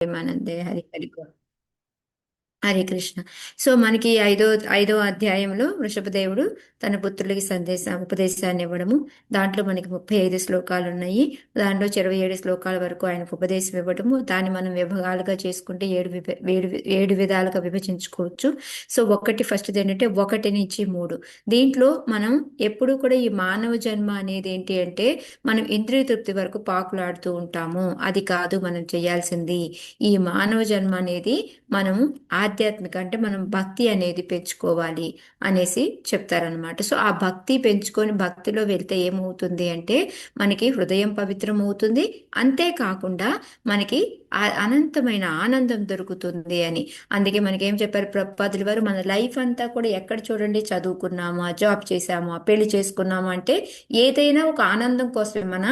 ప్రేమానందే Hari Hari Hare Krishna. So మనకి ఐదో అధ్యాయంలో వృషభదేవుడు తన పుత్రులకి ఉపదేశాన్ని ఇవ్వడము. దాంట్లో మనకి 35 శ్లోకాలు ఉన్నాయి. దాంట్లో 27 శ్లోకాల వరకు ఆయనకు ఉపదేశం ఇవ్వడము. దాన్ని మనం విభాగాలుగా చేసుకుంటే ఏడు విధాలుగా విభజించుకోవచ్చు. సో ఫస్ట్ ఏంటంటే 1 నుంచి 3. దీంట్లో మనం ఎప్పుడు కూడా ఈ మానవ జన్మ అనేది ఏంటి అంటే మనం ఇంద్రియ తృప్తి వరకు పాకులాడుతూ ఉంటాము. అది కాదు మనం చేయాల్సింది. ఈ మానవ జన్మ అనేది మనము ఆధ్యాత్మిక అంటే మనం భక్తి అనేది పెంచుకోవాలి అనేసి చెప్తారనమాట. సో ఆ భక్తి పెంచుకొని భక్తిలో వెళ్తే ఏమవుతుంది అంటే మనకి హృదయం పవిత్రం అవుతుంది. అంతేకాకుండా మనకి అనంతమైన ఆనందం దొరుకుతుంది అని. అందుకే మనకి ఏం చెప్పారు ప్రభుపాదులు వారు, మన లైఫ్ అంతా కూడా ఎక్కడ చూడండి, చదువుకున్నామా, జాబ్ చేసామా, పెళ్లి చేసుకున్నామా అంటే ఏదైనా ఒక ఆనందం కోసమే. మన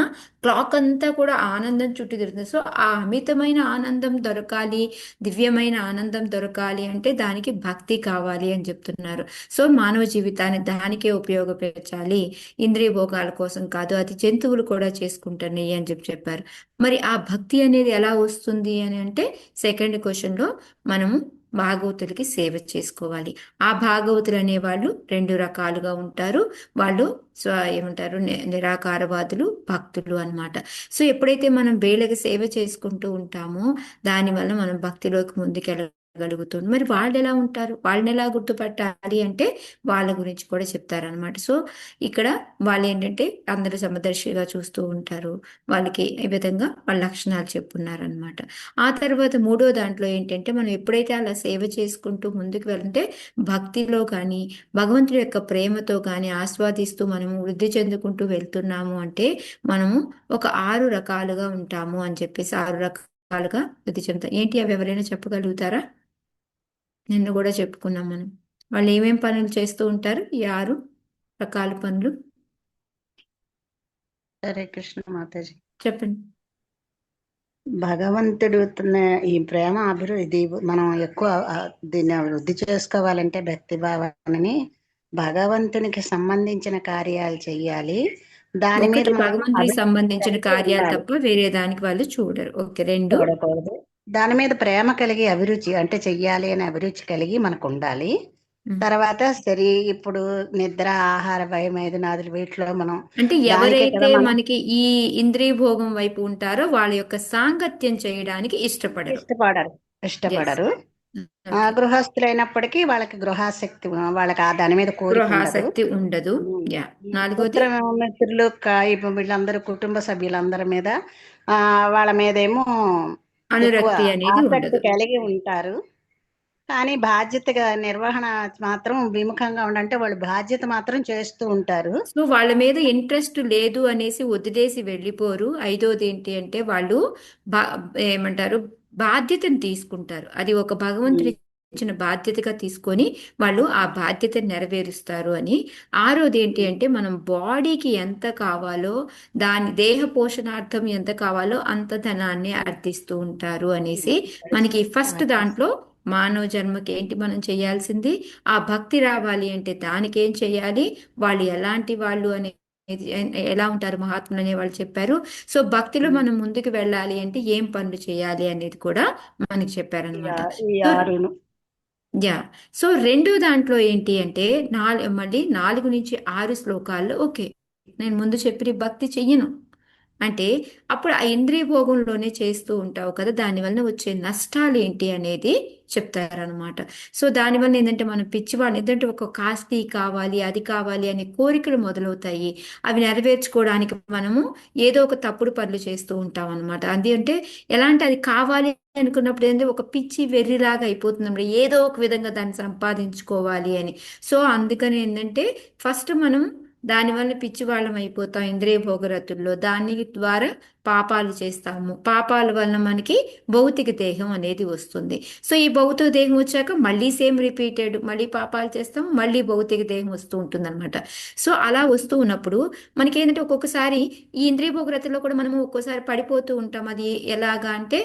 క్లాక్ అంతా కూడా ఆనందం చుట్టూ తిరుగుతుంది. సో ఆ అమితమైన ఆనందం దొరకాలి, దివ్యమైన ఆనందం దొరకాలి అంటే దానికి భక్తి కావాలి అని చెప్తున్నారు. సో మానవ జీవితాన్ని దానికే ఉపయోగపెట్టాలి, ఇంద్రియ భోగాల కోసం కాదు. అది జంతువులు కూడా చేసుకుంటున్నాయి అని చెప్పారు. మరి ఆ భక్తి అనేది ఎలా వస్తుంది అని అంటే సెకండ్ క్వశ్చన్లో మనము భాగవతులకి సేవ చేసుకోవాలి. ఆ భాగవతులు అనేవాళ్ళు 2 రకాలుగా ఉంటారు. వాళ్ళు ఏమంటారు, నిరాకారవాదులు, భక్తులు అన్నమాట. సో ఎప్పుడైతే మనం వేళకి సేవ చేసుకుంటూ ఉంటామో దానివల్ల మనం భక్తిలోకి ముందుకెళ్ళగలుగుతుంది. మరి వాళ్ళు ఎలా ఉంటారు, వాళ్ళని ఎలా గుర్తుపట్టాలి అంటే వాళ్ళ గురించి కూడా చెప్తారనమాట. సో ఇక్కడ వాళ్ళు ఏంటంటే అందరూ సమదర్శిగా చూస్తూ ఉంటారు. వాళ్ళకి ఈ విధంగా వాళ్ళ లక్షణాలు చెప్పున్నారనమాట. ఆ తర్వాత దాంట్లో ఏంటంటే మనం ఎప్పుడైతే అలా సేవ చేసుకుంటూ ముందుకు వెళ్తే భక్తిలో కానీ భగవంతుడి యొక్క ప్రేమతో కానీ ఆస్వాదిస్తూ మనము వృద్ధి చెందుకుంటూ వెళ్తున్నాము అంటే మనము ఒక 6 రకాలుగా ఉంటాము అని చెప్పేసి 6 రకాలుగా వృద్ధి చెందుతాం. ఏంటి అవి ఎవరైనా చెప్పగలుగుతారా? నిన్ను కూడా చెప్పుకున్నాం మనం. వాళ్ళు ఏమేం పనులు చేస్తూ ఉంటారు, ఈ 6 రకాల పనులు? హరే కృష్ణ మాతాజీ. చెప్పండి. భగవంతుడు ఈ ప్రేమ అభివృద్ధి మనం ఎక్కువ దీన్ని వృద్ధి చేసుకోవాలంటే భక్తి భావనని భగవంతునికి సంబంధించిన కార్యాలు చెయ్యాలి. దాని మీద మనం భగవంతుడికి సంబంధించిన కార్యాలు తప్ప వేరే దానికి వాళ్ళు చూడరు. ఓకే. 2 చూడకూడదు. దాని మీద ప్రేమ కలిగి అభిరుచి అంటే చెయ్యాలి అనే అభిరుచి కలిగి మనకు ఉండాలి. తర్వాత ఇప్పుడు నిద్ర, ఆహార, భయం, ఐదునాదులు వీటిలో మనం అంటే ఎవరైతే మనకి ఈ ఇంద్రియ భోగం వైపు ఉంటారో వాళ్ళ యొక్క సాంగత్యం చేయడానికి ఇష్టపడరు. గృహస్థులైనప్పటికీ వాళ్ళకి గృహాసక్తి, వాళ్ళకి దాని మీద గృహాసక్తి ఉండదు. మిత్రులు వీళ్ళందరూ కుటుంబ సభ్యులందరి మీద వాళ్ళ మీద ఏమో అనురక్తి అనేది ఉండదు, కలిగి ఉంటారు. కానీ బాధ్యతగా నిర్వహణ మాత్రం విముఖంగా ఉండంటే వాళ్ళు బాధ్యత మాత్రం చేస్తూ ఉంటారు. సో వాళ్ళ మీద ఇంట్రెస్ట్ లేదు అనేసి వదిలేసి వెళ్ళిపోరు. ఐదోది ఏంటి అంటే వాళ్ళు ఏమంటారు, బాధ్యతను తీసుకుంటారు. అది ఒక భగవంతుడి ఇచ్చిన బాధ్యతగా తీసుకొని వాళ్ళు ఆ బాధ్యతను నెరవేరుస్తారు అని. ఆరోది ఏంటి అంటే మనం బాడీకి ఎంత కావాలో, దాని దేహ పోషణార్థం ఎంత కావాలో అంత ధనాన్ని అర్థిస్తూ ఉంటారు అనేసి మనకి ఫస్ట్ దాంట్లో మానవ జన్మకి ఏంటి మనం చేయాల్సింది, ఆ భక్తి రావాలి అంటే దానికి ఏం చేయాలి, వాళ్ళు ఎలాంటి వాళ్ళు అనేది, ఎలా ఉంటారు మహాత్ములు అనే వాళ్ళు చెప్పారు. సో భక్తిలో మనం ముందుకు వెళ్ళాలి అంటే ఏం పనులు చేయాలి అనేది కూడా మనకి చెప్పారనమాట. సో దాంట్లో ఏంటి అంటే మళ్ళీ 4 నుంచి 6 శ్లోకాల్లో ఓకే నేను ముందు చెప్పి భక్తి చెయ్యను అంటే అప్పుడు ఆ ఇంద్రియ భోగంలోనే చేస్తూ ఉంటావు కదా, దానివల్ల వచ్చే నష్టాలు ఏంటి అనేది చెప్తారనమాట. సో దానివల్ల ఏంటంటే మనం పిచ్చివాళ్ళు ఏంటంటే ఒక కాస్తి కావాలి, అది కావాలి అనే కోరికలు మొదలవుతాయి. అవి నెరవేర్చుకోవడానికి మనము ఏదో ఒక తప్పుడు పనులు చేస్తూ ఉంటాం అనమాట. అది అంటే ఎలా అంటే అది కావాలి అనుకున్నప్పుడు ఏంటంటే ఒక పిచ్చి వెర్రిలాగా అయిపోతుంది, ఏదో ఒక విధంగా దాన్ని సంపాదించుకోవాలి అని. సో అందుకని ఏంటంటే ఫస్ట్ మనం దానివల్ల పిచ్చివాళ్ళం అయిపోతాం ఇంద్రియ భోగరతుల్లో. దాని ద్వారా పాపాలు చేస్తాము. పాపాల వల్ల మనకి భౌతిక దేహం అనేది వస్తుంది. సో ఈ భౌతిక దేహం వచ్చాక మళ్ళీ సేమ్ రిపీటెడ్, మళ్ళీ పాపాలు చేస్తాం, మళ్ళీ భౌతిక దేహం వస్తూ ఉంటుంది అనమాట. సో అలా వస్తూ ఉన్నప్పుడు మనకి ఏంటంటే ఒక్కొక్కసారి ఈ ఇంద్రియ భోగరతుల్లో కూడా మనము ఒక్కోసారి పడిపోతూ ఉంటాం. అది ఎలాగా అంటే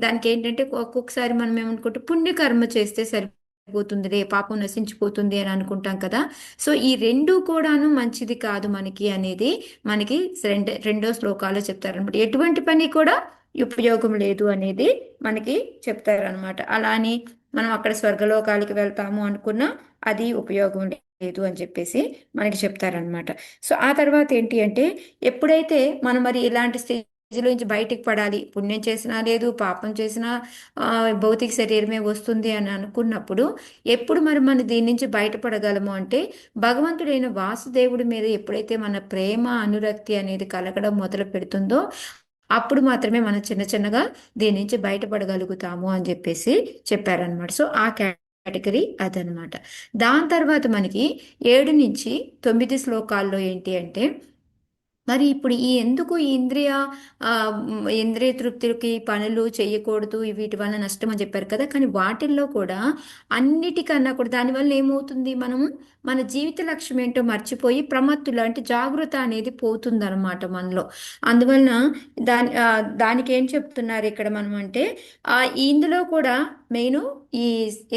దానికి ఏంటంటే ఒక్కొక్కసారి మనం ఏమనుకుంటే పుణ్యకర్మ చేస్తే పోతుంది, పాపం నశించిపోతుంది అని అనుకుంటాం కదా. సో ఈ 2 కూడాను మంచిది కాదు మనకి అనేది మనకి రెండో శ్లోకాల్లో చెప్తారనమాట. ఎటువంటి పని కూడా ఉపయోగం లేదు అనేది మనకి చెప్తారనమాట. అలా అని మనం అక్కడ స్వర్గలోకాలకి వెళ్తాము అనుకున్నా అది ఉపయోగం లేదు అని చెప్పేసి మనకి చెప్తారనమాట. సో ఆ తర్వాత ఏంటి అంటే, ఎప్పుడైతే మనం మరి ఇలాంటి స్టేజ్లో నుంచి బయటికి పడాలి, పుణ్యం చేసినా లేదు పాపం చేసినా ఆ, భౌతిక శరీరమే వస్తుంది అని అనుకున్నప్పుడు ఎప్పుడు మరి మనం దీని నుంచి బయటపడగలము అంటే, భగవంతుడైన వాసుదేవుడి మీద ఎప్పుడైతే మన ప్రేమ అనురక్తి అనేది కలగడం మొదలు పెడుతుందో అప్పుడు మాత్రమే మనం చిన్న చిన్నగా దీని నుంచి బయటపడగలుగుతాము అని చెప్పేసి చెప్పారనమాట. సో ఆ కేటగిరీ అదనమాట. దాని తర్వాత మనకి 7 నుంచి 9 శ్లోకాల్లో ఏంటి అంటే, మరి ఇప్పుడు ఈ ఎందుకు ఈ ఇంద్రియ తృప్తికి పనులు చేయకూడదు వీటి వల్ల నష్టం అని చెప్పారు కదా, కానీ వాటిల్లో కూడా అన్నిటికన్నా కూడా దానివల్ల ఏమవుతుంది, మనము మన జీవిత లక్ష్యం ఏంటో మర్చిపోయి ప్రమత్తులు అంటే జాగృత అనేది పోతుందన్నమాట మనలో. అందువలన దానికి ఏం చెప్తున్నారు ఇక్కడ మనం అంటే, ఇందులో కూడా మెయిన్ ఈ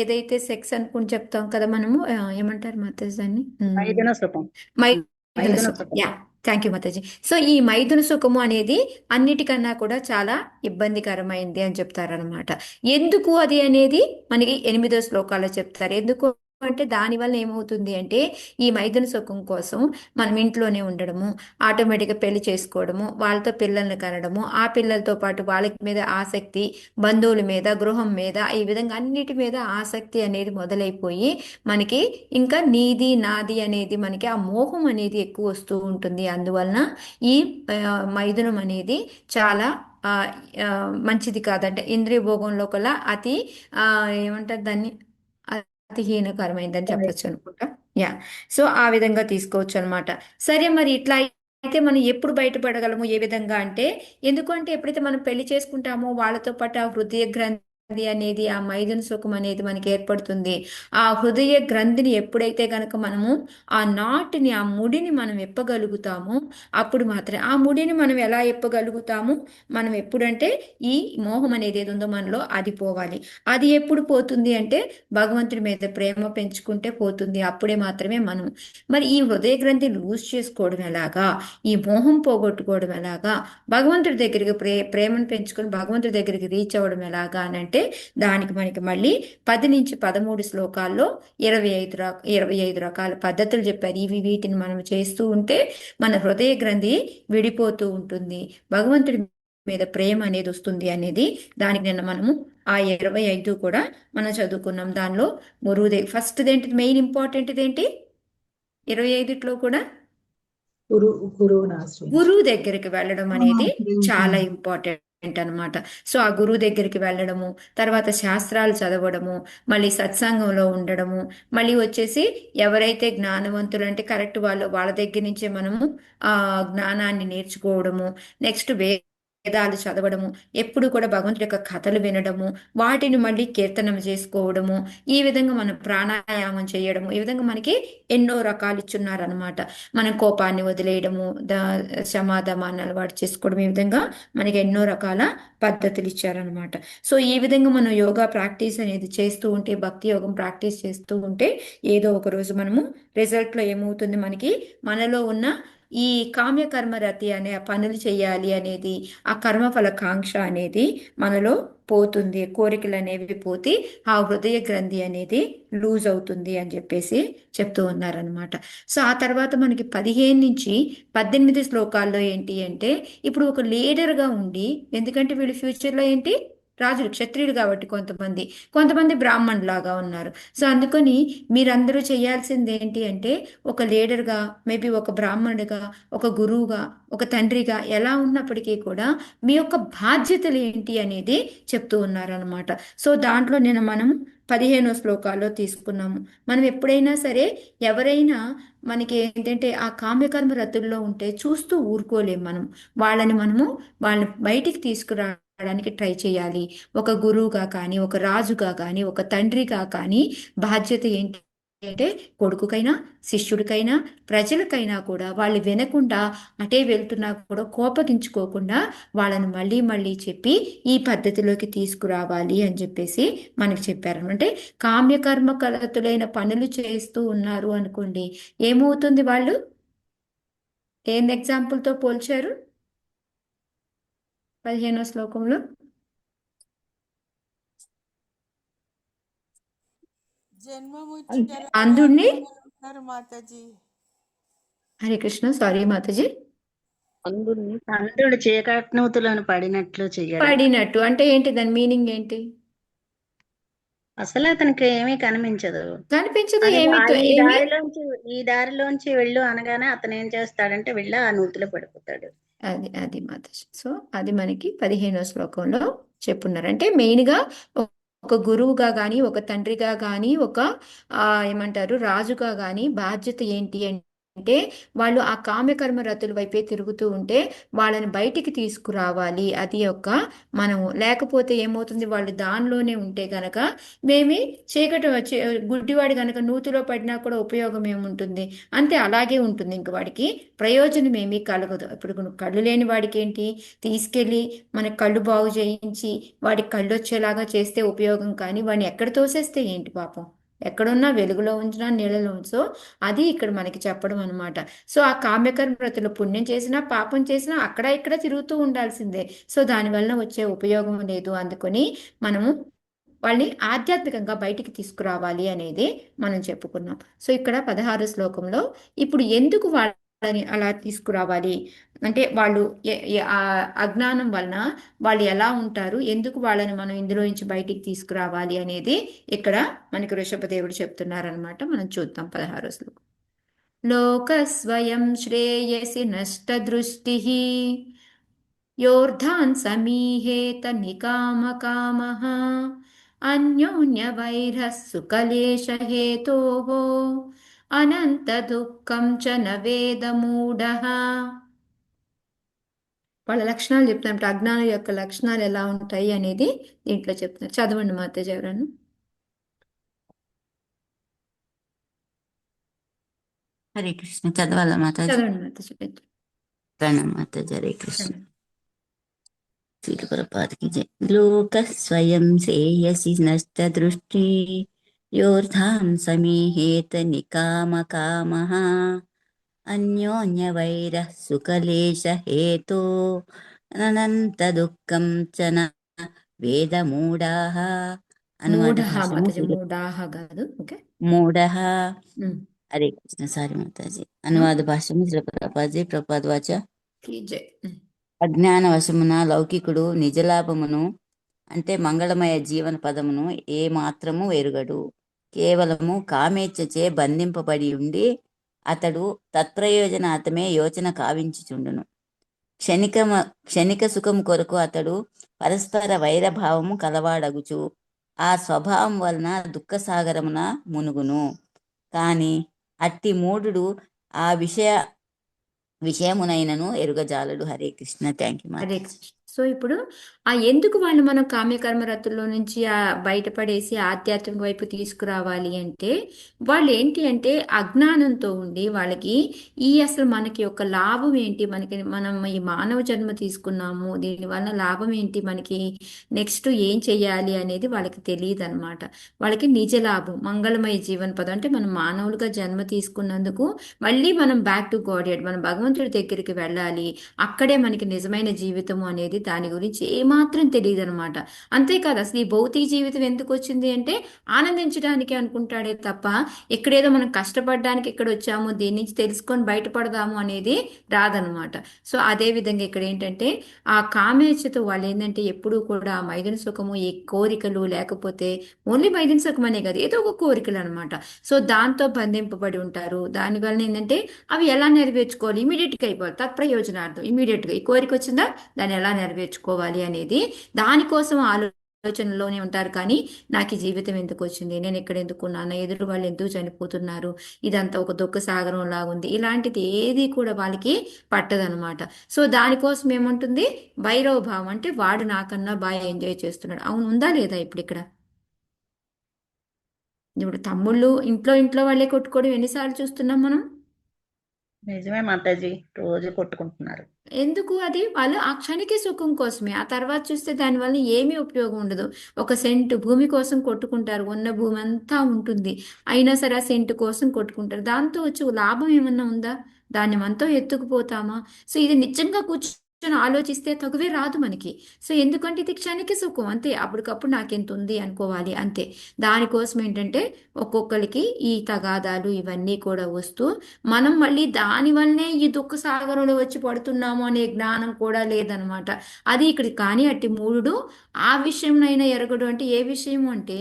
ఏదైతే సెక్స్ అనుకుని చెప్తాం కదా మనము, ఏమంటారు మాతాజీ దాన్ని, మైథున సుఖం. మైథున మైథున సుఖం. సుఖం. Yeah, thank you Mataji. So ఈ మైథున సుఖము అనేది అన్నిటికన్నా కూడా చాలా ఇబ్బందికరమైంది అని చెప్తారనమాట. ఎందుకు అది అనేది మనకి 8 శ్లోకాల్లో చెప్తారు. ఎందుకు అంటే దానివల్ల ఏమవుతుంది అంటే, ఈ మైథున సుఖం కోసం మనం ఇంట్లోనే ఉండడము, ఆటోమేటిక్గా పెళ్లి చేసుకోవడము, వాళ్ళతో పిల్లల్ని కనడము, ఆ పిల్లలతో పాటు వాళ్ళకి మీద ఆసక్తి, బంధువుల మీద, గృహం మీద, ఈ విధంగా అన్నిటి మీద ఆసక్తి అనేది మొదలైపోయి మనకి ఇంకా నీది నాది అనేది మనకి ఆ మోహం అనేది ఎక్కువ వస్తూ ఉంటుంది. అందువలన ఈ మైథునం అనేది చాలా ఆ, ఆ, మంచిది కాదంటే, ఇంద్రియ భోగంలో కల్లా అతి ఏమంటారు దాన్ని, అతి హీనకరమైందని చెప్పొచ్చు అనుకుంటా. యా. సో ఆ విధంగా తీసుకోవచ్చు అనమాట. సరే మరి ఇట్లా అయితే మనం ఎప్పుడు బయటపడగలము, ఏ విధంగా అంటే, ఎందుకంటే ఎప్పుడైతే మనం పెళ్లి చేసుకుంటామో వాళ్ళతో పాటు ఆ హృదయ గ్రంథి అనేది, ఆ మైథున సుఖం అనేది మనకి ఏర్పడుతుంది. ఆ హృదయ గ్రంథిని ఎప్పుడైతే గనక మనము ఆ నాటిని, ఆ ముడిని మనం ఎప్పగలుగుతామో అప్పుడు మాత్రమే, ఆ ముడిని మనం ఎలా ఎప్పగలుగుతాము, మనం ఎప్పుడంటే ఈ మోహం అనేది ఏది ఉందో మనలో అది పోవాలి. అది ఎప్పుడు పోతుంది అంటే, భగవంతుడి మీద ప్రేమ పెంచుకుంటే పోతుంది. అప్పుడే మాత్రమే మనం మరి ఈ హృదయ గ్రంథి లూజ్ చేసుకోవడం ఎలాగా, ఈ మోహం పోగొట్టుకోవడం ఎలాగా, భగవంతుడి దగ్గరికి ప్రేమను పెంచుకొని భగవంతుడి దగ్గరికి రీచ్ అవ్వడం ఎలాగా అని అంటే, దానికి మనకి మళ్ళీ 10 నుంచి 13 శ్లోకాల్లో 25 రకాల పద్ధతులు చెప్పారు. వీటిని మనం చేస్తూ ఉంటే మన హృదయ గ్రంథి విడిపోతూ ఉంటుంది, భగవంతుడి మీద ప్రేమ అనేది వస్తుంది అనేది. దానికి నిన్న మనము ఆ 25 కూడా మనం చదువుకున్నాం. దానిలో గురువుదే ఫస్ట్ ఏంటి, మెయిన్ ఇంపార్టెంట్ ఏంటి 25లో కూడా గురువుని ఆశ్రయించి గురువు దగ్గరికి వెళ్ళడం అనేది చాలా ఇంపార్టెంట్ అన్నమాట. సో ఆ గురువు దగ్గరికి వెళ్ళడము, తర్వాత శాస్త్రాలు చదవడము, మళ్ళీ సత్సంగంలో ఉండడము, మళ్ళీ వచ్చేసి ఎవరైతే జ్ఞానవంతులు అంటే కరెక్ట్ వాళ్ళ దగ్గర నుంచే మనము ఆ జ్ఞానాన్ని నేర్చుకోవడము, నెక్స్ట్ వేదాలు చదవడము, ఎప్పుడు కూడా భగవంతుడి యొక్క కథలు వినడము, వాటిని మళ్ళీ కీర్తనం చేసుకోవడము, ఈ విధంగా మనం ప్రాణాయామం చేయడము, ఈ విధంగా మనకి ఎన్నో రకాలు ఇచ్చున్నారనమాట. మనం కోపాన్ని వదిలేయడము, సమాధానాన్ని అలవాటు చేసుకోవడం, ఈ విధంగా మనకి ఎన్నో రకాల పద్ధతులు ఇచ్చారనమాట. సో ఈ విధంగా మనం యోగా ప్రాక్టీస్ అనేది చేస్తూ ఉంటే, భక్తి యోగం ప్రాక్టీస్ చేస్తూ ఉంటే ఏదో ఒక రోజు మనము రిజల్ట్లో ఏమవుతుంది, మనకి మనలో ఉన్న ఈ కామ్యకర్మ రతి అనే ఆ పనులు చేయాలి అనేది, ఆ కర్మఫల కాంక్ష అనేది మనలో పోతుంది, కోరికలు అనేవి పోతే ఆ హృదయ గ్రంథి అనేది లూజ్ అవుతుంది అని చెప్పేసి చెప్తూ ఉన్నారనమాట. సో ఆ తర్వాత మనకి 15 నుంచి 18 శ్లోకాల్లో ఏంటి అంటే, ఇప్పుడు ఒక లీడర్గా ఉండి, ఎందుకంటే వీళ్ళు ఫ్యూచర్లో ఏంటి రాజులు, క్షత్రియులు కాబట్టి కొంతమంది బ్రాహ్మణులాగా ఉన్నారు. సో అందుకని మీరందరూ చేయాల్సింది ఏంటి అంటే, ఒక లీడర్గా, మేబీ ఒక బ్రాహ్మణుడిగా, ఒక గురువుగా, ఒక తండ్రిగా ఎలా ఉన్నప్పటికీ కూడా మీ యొక్క బాధ్యతలు ఏంటి అనేది చెప్తూ ఉన్నారనమాట. సో దాంట్లో నేను మనం 15 శ్లోకాల్లో తీసుకున్నాము. మనం ఎప్పుడైనా సరే ఎవరైనా మనకి ఏంటంటే ఆ కామ్యకర్మ రతుల్లో ఉంటే చూస్తూ ఊరుకోలేం మనం. వాళ్ళని బయటికి తీసుకురావడానికి ట్రై చేయాలి. ఒక గురువుగా కానీ, ఒక రాజుగా కానీ, ఒక తండ్రిగా కానీ బాధ్యత ఏంటి అంటే, కొడుకుకైనా, శిష్యుడికైనా, ప్రజలకైనా కూడా వాళ్ళు వినకుండా అటే వెళ్తున్నా కూడా కోపగించుకోకుండా వాళ్ళని మళ్ళీ మళ్ళీ చెప్పి ఈ పద్ధతిలోకి తీసుకురావాలి అని చెప్పేసి మనకి చెప్పారు. అంటే కామ్యకర్మ కలతులైన పనులు చేస్తూ ఉన్నారు అనుకోండి, ఏమవుతుంది, వాళ్ళు ఏం ఎగ్జాంపుల్తో పోల్చారు, 15వ శ్లోకంలో జన్మముచ్చి గల అంధుణ్ణి ఉన్నారు మాతాజీ. హరే కృష్ణ, సారీ మాతాజీ. అంధుడు చీకట్నూతులను పడినట్లు చెయ్యడం. పడినట్టు అంటే ఏంటి, దాని మీనింగ్ ఏంటి? అసలు అతనికి ఏమీ కనిపించదు. కనిపించదు, అది ఏమి ఏమి ఈ దారిలోంచి వెళ్ళు అనగానే అతను ఏం చేస్తాడంటే వెళ్ళి ఆ నూతిలో పడిపోతాడు. అది మాతాజీ. సో అది మనకి 15వ శ్లోకంలో చెప్పున్నారు. అంటే మెయిన్గా ఒక గురువుగా కానీ, ఒక తండ్రిగా కానీ, ఒక ఏమంటారు రాజుగా కానీ బాధ్యత ఏంటి అంటే వాళ్ళు ఆ కామ్యకర్మ రతుల వైపే తిరుగుతూ ఉంటే వాళ్ళని బయటికి తీసుకురావాలి. అది ఒక మనము, లేకపోతే ఏమవుతుంది, వాళ్ళు దానిలోనే ఉంటే గనక మేమి గుడ్డివాడి గనక నూతిలో పడినా కూడా ఉపయోగం ఏముంటుంది, అంతే అలాగే ఉంటుంది. ఇంక వాడికి ప్రయోజనం ఏమీ కలగదు. ఇప్పుడు కళ్ళు లేని వాడికి ఏంటి, తీసుకెళ్ళి మన కళ్ళు బాగు చేయించి వాడికి కళ్ళు వచ్చేలాగా చేస్తే ఉపయోగం, కానీ వాడిని ఎక్కడ తోసేస్తే ఏంటి పాపం, ఎక్కడున్నా వెలుగులో ఉంచినా నీళ్ళలో ఉంచో అది ఇక్కడ మనకి చెప్పడం అనమాట. సో ఆ కామ్యకర్మ వ్రతులు పుణ్యం చేసినా పాపం చేసినా అక్కడ ఇక్కడ తిరుగుతూ ఉండాల్సిందే. సో దానివల్ల వచ్చే ఉపయోగం లేదు. అందుకని మనము వాళ్ళని ఆధ్యాత్మికంగా బయటికి తీసుకురావాలి అనేది మనం చెప్పుకున్నాం. సో ఇక్కడ 16 శ్లోకంలో ఇప్పుడు ఎందుకు వాళ్ళని అలా తీసుకురావాలి అంటే వాళ్ళు ఆ అజ్ఞానం వలన వాళ్ళు ఎలా ఉంటారు, ఎందుకు వాళ్ళని మనం ఇందులో నుంచి బయటికి తీసుకురావాలి అనేది ఇక్కడ మనకి వృషభదేవుడు చెప్తున్నారనమాట. మనం చూద్దాం 16 శ్లోకం. లోకస్వయం శ్రేయసి నష్ట దృష్టి योर्धान् समीहेत निकामकामः अन्योन्यवैरः सुकलेशहेतोः अनन्तदुःखं च न वेदमूढः. వాళ్ళ లక్షణాలు చెప్తున్నప్పుడు అజ్ఞానం యొక్క లక్షణాలు ఎలా ఉంటాయి అనేది దీంట్లో చెప్తున్నారు. చదవండి మాతాజీ ఎవరన్నా. హరే కృష్ణ చదవాలా మాతాజీ? చదవండి మాతాజీ. ప్రణామ మాతాజీ. హరే కృష్ణ. శ్రీల ప్రభుపాదకి జై. లోక స్వయం శ్రేయసి నష్ట దృష్టి యోర్ధాన్ సమీహేత నికామ కామః అన్యోన్య వైర సుకలేశ హేతో అనంత దుఃఖం చ న వేద మూఢాః. అనువాద భాషము మూఢాహ కాదు, ఓకే, మూఢః. హరే కృష్ణ. సారీ మాతాజీ. అనువాద భాషము శ్రీల ప్రభుపాద వాచ. జై. అజ్ఞాన వశమున లౌకికుడు నిజలాభమును అంటే మంగళమయ జీవన పదమును ఏ మాత్రము ఎరుగడు. కేవలము కామేచ్ఛచే బంధింపబడి ఉండి అతడు తత్ప్రయోజనాతమే యోచన కావించుచుండును. క్షణిక సుఖము కొరకు అతడు పరస్పర వైరభావము కలవాడగుచు ఆ స్వభావం వలన దుఃఖసాగరమున మునుగును. కాని అట్టి మూఢుడు ఆ విషయమునైనను ఎరుగజాలడు. Hare Krishna. Thank you. Hare Krishna. So ఇప్పుడు ఎందుకు వాళ్ళు మనం కామ్యకర్మ రతుల్లో నుంచి బయటపడేసి ఆధ్యాత్మిక వైపు తీసుకురావాలి అంటే వాళ్ళు ఏంటి అంటే అజ్ఞానంతో ఉండి వాళ్ళకి అసలు మనకి యొక్క లాభం ఏంటి, మనం ఈ మానవ జన్మ తీసుకున్నాము, దీనివల్ల లాభం ఏంటి, మనకి నెక్స్ట్ ఏం చెయ్యాలి అనేది వాళ్ళకి తెలియదు అనమాట. వాళ్ళకి నిజ లాభం మంగళమయ జీవన పదం అంటే మనం మానవులుగా జన్మ తీసుకున్నందుకు మళ్ళీ మనం బ్యాక్ టు గాడ్, మనం భగవంతుడి దగ్గరికి వెళ్ళాలి, అక్కడే మనకి నిజమైన జీవితము అనేది, దాని గురించి ఏమాత్రం తెలియదు అనమాట. అంతేకాదు అసలు ఈ భౌతిక జీవితం ఎందుకు వచ్చింది అంటే ఆనందించడానికి అనుకుంటాడే తప్ప ఎక్కడేదో మనం కష్టపడడానికి ఇక్కడ వచ్చాము, దీని నుంచి తెలుసుకొని బయటపడదాము అనేది రాదనమాట. సో అదే విధంగా ఇక్కడ ఏంటంటే ఆ కామేచ్ఛతో వాళ్ళు ఏంటంటే ఎప్పుడూ కూడా మైదన సుఖము, ఈ కోరికలు, లేకపోతే ఓన్లీ మైదన సుఖం అనే కాదు ఏదో ఒక కోరికలు అనమాట. సో దాంతో బంధింపబడి ఉంటారు. దానివల్ల ఏంటంటే అవి ఎలా నెరవేర్చుకోవాలి, ఇమీడియట్గా అయిపోవాలి, తత్ప్రయోజనార్థం ఇమీడియట్గా ఈ కోరిక వచ్చిందా దాన్ని ఎలా నెరవేర్చుకోవాలి అనేది దానికోసం ఆలోచనలోనే ఉంటారు. కానీ నాకు ఈ జీవితం ఎందుకు వచ్చింది, నేను ఇక్కడ ఎందుకున్నాను, ఎదురు వాళ్ళు ఎందుకు చనిపోతున్నారు, ఇదంతా ఒక దుఃఖ సాగరం లాగుంది, ఇలాంటిది ఏది కూడా వాళ్ళకి పట్టదనమాట. సో దానికోసం ఏముంటుంది, వైరవ భావం అంటే వాడు నాకన్నా బాగా ఎంజాయ్ చేస్తున్నాడు. అవును, ఉందా లేదా ఇప్పుడు ఇక్కడ? ఇప్పుడు తమ్ముళ్ళు ఇంట్లో వాళ్ళే కొట్టుకోవడం ఎన్నిసార్లు చూస్తున్నాం మనం. నిజమే మాతాజీ, రోజు కొట్టుకుంటున్నారు. ఎందుకు? అది వాళ్ళు ఆ క్షణిక సుఖం కోసమే. ఆ తర్వాత చూస్తే దానివల్ల ఏమీ ఉపయోగం ఉండదు. ఒక సెంటు భూమి కోసం కొట్టుకుంటారు, ఉన్న భూమి అంతా ఉంటుంది, అయినా సరే ఆ సెంటు కోసం కొట్టుకుంటారు. దాంతో వచ్చి లాభం ఏమన్నా ఉందా? దాన్ని మనతో ఎత్తుకుపోతామా? సో ఇది నిజంగా ఆలోచిస్తే తగువే రాదు మనకి. సో ఎందుకంటే ఇది క్షణిక సుఖం అంతే, అప్పటికప్పుడు నాకెంత ఉంది అనుకోవాలి అంతే. దానికోసం ఏంటంటే ఒక్కొక్కరికి ఈ తగాదాలు ఇవన్నీ కూడా వస్తూ మనం మళ్ళీ దానివల్లనే ఈ దుఃఖ సాగరంలో వచ్చి పడుతున్నాము అనే జ్ఞానం కూడా లేదనమాట. అది ఇక్కడ కానీ అట్టి మూడు ఆ విషయంనైనా ఎరగడు అంటే ఏ విషయం అంటే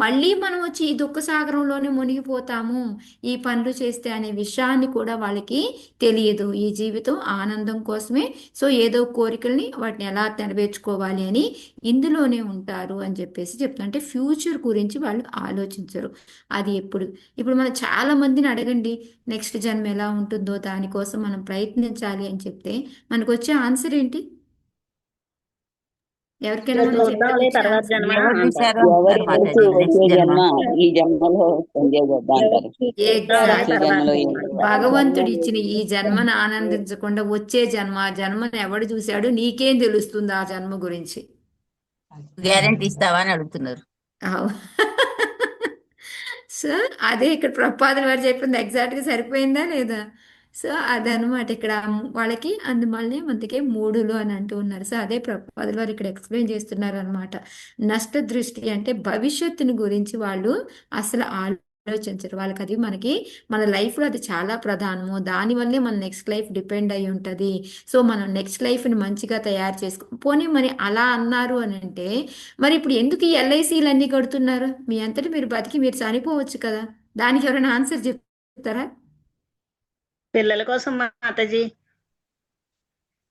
మళ్ళీ మనం వచ్చి ఈ దుఃఖ సాగరంలోనే మునిగిపోతాము ఈ పనులు చేస్తే అనే విషయాన్ని కూడా వాళ్ళకి తెలియదు. ఈ జీవితం ఆనందం కోసమే, సో ఏదో కోరికల్ని వాటిని ఎలా నెరవేర్చుకోవాలి అని ఇందులోనే ఉంటారు అని చెప్పేసి చెప్తాను. అంటే ఫ్యూచర్ గురించి వాళ్ళు ఆలోచించరు. అది ఇప్పుడు మనం చాలా మందిని అడగండి నెక్స్ట్ జన్మ ఎలా ఉంటుందో దానికోసం మనం ప్రయత్నించాలి అని చెప్తే మనకు వచ్చే ఆన్సర్ ఏంటి? ఎవరికైనా మనం చెప్తే చూద్దాంలే వచ్చే తర్వాత ఆన్సర్ జన్మ ఎవరు అంటారు. చూశారో ఎవరి అంటారు తెలుసు మాతాజీ నెక్స్ట్ వచ్చే జన్మ. జన్మ ఈ జన్మలో ఎంజాయ్ చేద్దాం అంటారు. చూద్దాంలే వచ్చే ఎగ్జాక్ట్. జన్మలో తర్వాత ఏం అంటారు. భగవంతుడు ఇచ్చిన ఈ జన్మను ఆనందించకుండా వచ్చే జన్మ ఆ జన్మను ఎవడు చూశాడు, నీకేం తెలుస్తుంది ఆ జన్మ గురించి? గ్యారెంటీ ఇస్తావా అని అడుగుతున్నారు. సో అదే ఇక్కడ ప్రపాదుల వారు చెప్పింది ఎగ్జాక్ట్గా సరిపోయిందా లేదా? సో అదనమాట ఇక్కడ వాళ్ళకి అందువల్లనే మనకి మూడులు అని అంటూ ఉన్నారు. సో అదే ప్రపాదుల వారు ఇక్కడ ఎక్స్ప్లెయిన్ చేస్తున్నారు అనమాట. నష్ట దృష్టి అంటే భవిష్యత్తుని గురించి వాళ్ళు అసలు ఆలోచించరు. వాళ్ళకి అది మన లైఫ్లో అది చాలా ప్రధానము. దానివల్లే మన నెక్స్ట్ లైఫ్ డిపెండ్ అయి ఉంటుంది. సో మనం నెక్స్ట్ లైఫ్ని మంచిగా తయారు పోనీ మరి అలా అన్నారు అని అంటే మరి ఇప్పుడు ఎందుకు ఈ ఎల్ఐసీలు అన్నీ కడుతున్నారు? మీ అంతటి మీరు బతికి మీరు చనిపోవచ్చు కదా, దానికి ఎవరైనా ఆన్సర్ చెప్తారా? పిల్లల కోసం మాతాజీ.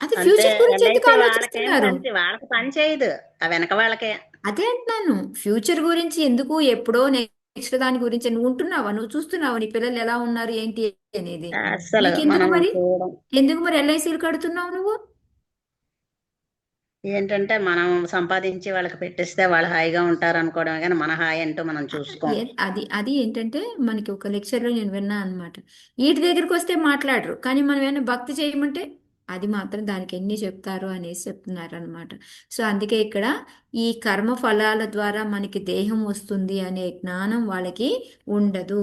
అది అంతే. ఫ్యూచర్ గురించి ఎందుకు ఎల్ఐసి ఆలోచిస్తున్నారు? వాళ్ళకి పని చేయదు, ఆ వెనక వాళ్ళకే. అదే అంటున్నాను, ఫ్యూచర్ గురించి ఎందుకు ఎప్పుడో నెక్స్ట్ దాని గురించి నువ్వు ఉంటున్నావా, నువ్వు చూస్తున్నావా నీ పిల్లలు ఎలా ఉన్నారు ఏంటి అనేది? అసలు నీకెందుకు మనం మరి చూడం. ఎందుకు మరి ఎల్ఐసీలు కడుతున్నావు నువ్వు? ఏంటంటే మనం సంపాదించి వాళ్ళకి పెట్టిస్తే వాళ్ళు హాయిగా ఉంటారు అనుకోవడం, కానీ మన హాయి అంటూ మనం చూసుకోం. అది ఏంటంటే మనకి ఒక లెక్చర్లో నేను విన్నా అనమాట. వీటి దగ్గరికి వస్తే మాట్లాడరు, కానీ మనం ఏమైనా భక్తి చేయమంటే అది మాత్రం దానికి ఎన్ని చెప్తారు అనేసి చెప్తున్నారు అనమాట. సో అందుకే ఇక్కడ ఈ కర్మ ఫలాల ద్వారా మనకి దేహం వస్తుంది అనే జ్ఞానం వాళ్ళకి ఉండదు.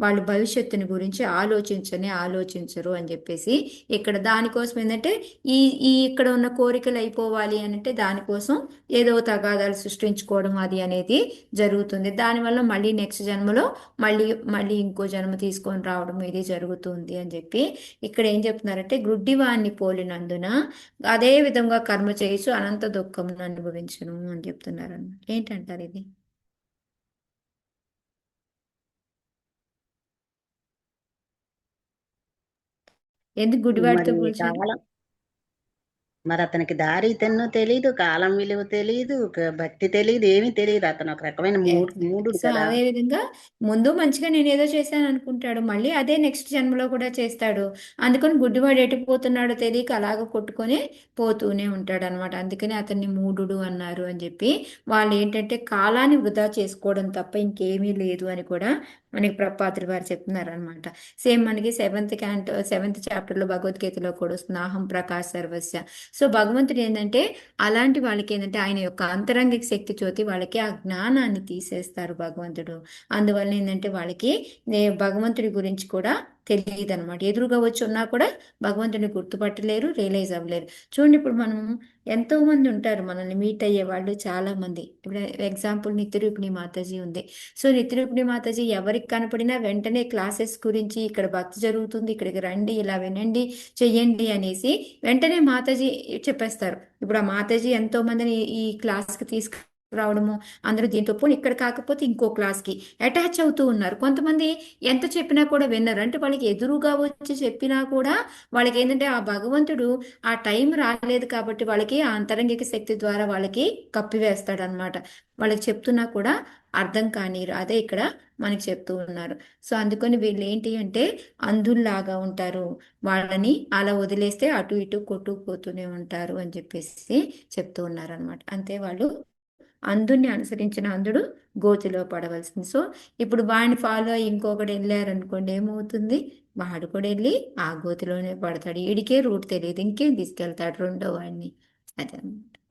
వాళ్ళు భవిష్యత్తుని గురించి ఆలోచించరు అని చెప్పేసి ఇక్కడ దానికోసం ఏంటంటే ఈ ఇక్కడ ఉన్న కోరికలు అయిపోవాలి అని అంటే దానికోసం ఏదో తగాదాలు సృష్టించుకోవడం అది అనేది జరుగుతుంది. దానివల్ల మళ్ళీ నెక్స్ట్ జన్మలో మళ్ళీ ఇంకో జన్మ తీసుకొని రావడం ఇది జరుగుతుంది అని చెప్పి ఇక్కడ ఏం చెప్తున్నారంటే గుడ్డివాన్ని పోలినందున అదే విధంగా కర్మ చేయొచ్చు అనంత దుఃఖం అనుభవించను అని చెప్తున్నారు అన్నమాట. ఏంటంటారు ఇది? ఎందుకు గుడివాడితో మరి పోల్చారు? కాలం, మరి అతనికి దారి తెన్ను తెలియదు, కాలం విలువ తెలియదు, భక్తి తెలియదు, ఏమీ తెలియదు. అతను ఒక రకమైన మూడు సో కదా. అదే విధంగా ముందు మంచిగా నేను ఏదో చేశాను అనుకుంటాడు, మళ్ళీ అదే నెక్స్ట్ జన్మలో కూడా చేస్తాడు. అందుకని గుడ్డివాడు ఎటుపోతున్నాడో తెలియక అలాగ కొట్టుకొని పోతూనే ఉంటాడు అనమాట. అందుకని అతన్ని మూఢుడు అన్నారు అని చెప్పి వాళ్ళు ఏంటంటే కాలాన్ని వృధా చేసుకోవడం తప్ప ఇంకేమీ లేదు అని కూడా మనకి ప్రపాదులు వారు చెప్తున్నారు అనమాట. సేమ్ మనకి సెవెంత్ చాప్టర్లో భగవద్గీతలో కూడా వస్తుంది అహం ప్రకాశ్ సర్వస్య. సో భగవంతుడు ఏంటంటే అలాంటి వాళ్ళకి ఏంటంటే ఆయన యొక్క అంతరంగిక శక్తి జ్యోతి వాళ్ళకి ఆ జ్ఞానాన్ని తీసేస్తారు భగవంతుడు. అందువల్ల ఏంటంటే వాళ్ళకి భగవంతుడి గురించి కూడా తెలియదు అనమాట. ఎదురుగా వచ్చి ఉన్నా కూడా భగవంతుడిని గుర్తుపట్టలేరు, రియలైజ్ అవ్వలేరు. చూడండి ఇప్పుడు మనం ఎంతో మంది ఉంటారు మనల్ని మీట్ అయ్యే వాళ్ళు చాలా మంది. ఇప్పుడు ఎగ్జాంపుల్ నిత్యరూపిణి మాతాజీ ఉంది. సో నిత్యరూపిణి మాతాజీ ఎవరికి కనపడినా వెంటనే క్లాసెస్ గురించి ఇక్కడ భక్తి జరుగుతుంది ఇక్కడికి రండి ఇలా వినండి చెయ్యండి అనేసి వెంటనే మాతాజీ చెప్పేస్తారు. ఇప్పుడు ఆ మాతాజీ ఎంతో మందిని ఈ క్లాస్కి రావడము, అందరూ దీంతో పోనీ ఇక్కడ కాకపోతే ఇంకో క్లాస్కి అటాచ్ అవుతూ ఉన్నారు. కొంతమంది ఎంత చెప్పినా కూడా విన్నారు. అంటే వాళ్ళకి ఎదురుగా వచ్చి చెప్పినా కూడా వాళ్ళకి ఏంటంటే ఆ భగవంతుడు ఆ టైం రాలేదు కాబట్టి వాళ్ళకి ఆ అంతరంగిక శక్తి ద్వారా వాళ్ళకి కప్పివేస్తాడు అనమాట. వాళ్ళకి చెప్తున్నా కూడా అర్థం కానీరు. అదే ఇక్కడ మనకి చెప్తూ ఉన్నారు. సో అందుకని వీళ్ళు ఏంటి అంటే అంధుల్లాగా ఉంటారు, వాళ్ళని అలా వదిలేస్తే అటు ఇటు కొట్టుకుపోతూనే ఉంటారు అని చెప్పేసి చెప్తూ ఉన్నారు అనమాట. అంతే వాళ్ళు అంధుని అనుసరించిన అంధుడు గోతిలో పడవలసింది. సో ఇప్పుడు వాడిని ఫాలో అయ్యి ఇంకొకటి వెళ్ళారనుకోండి ఏమవుతుంది? వాడు కూడా వెళ్ళి ఆ గోతిలోనే పడతాడు. ఈడికే రూట్ తెలియదు, ఇంకేం తీసుకెళ్తాడు రెండో వాడిని. అదే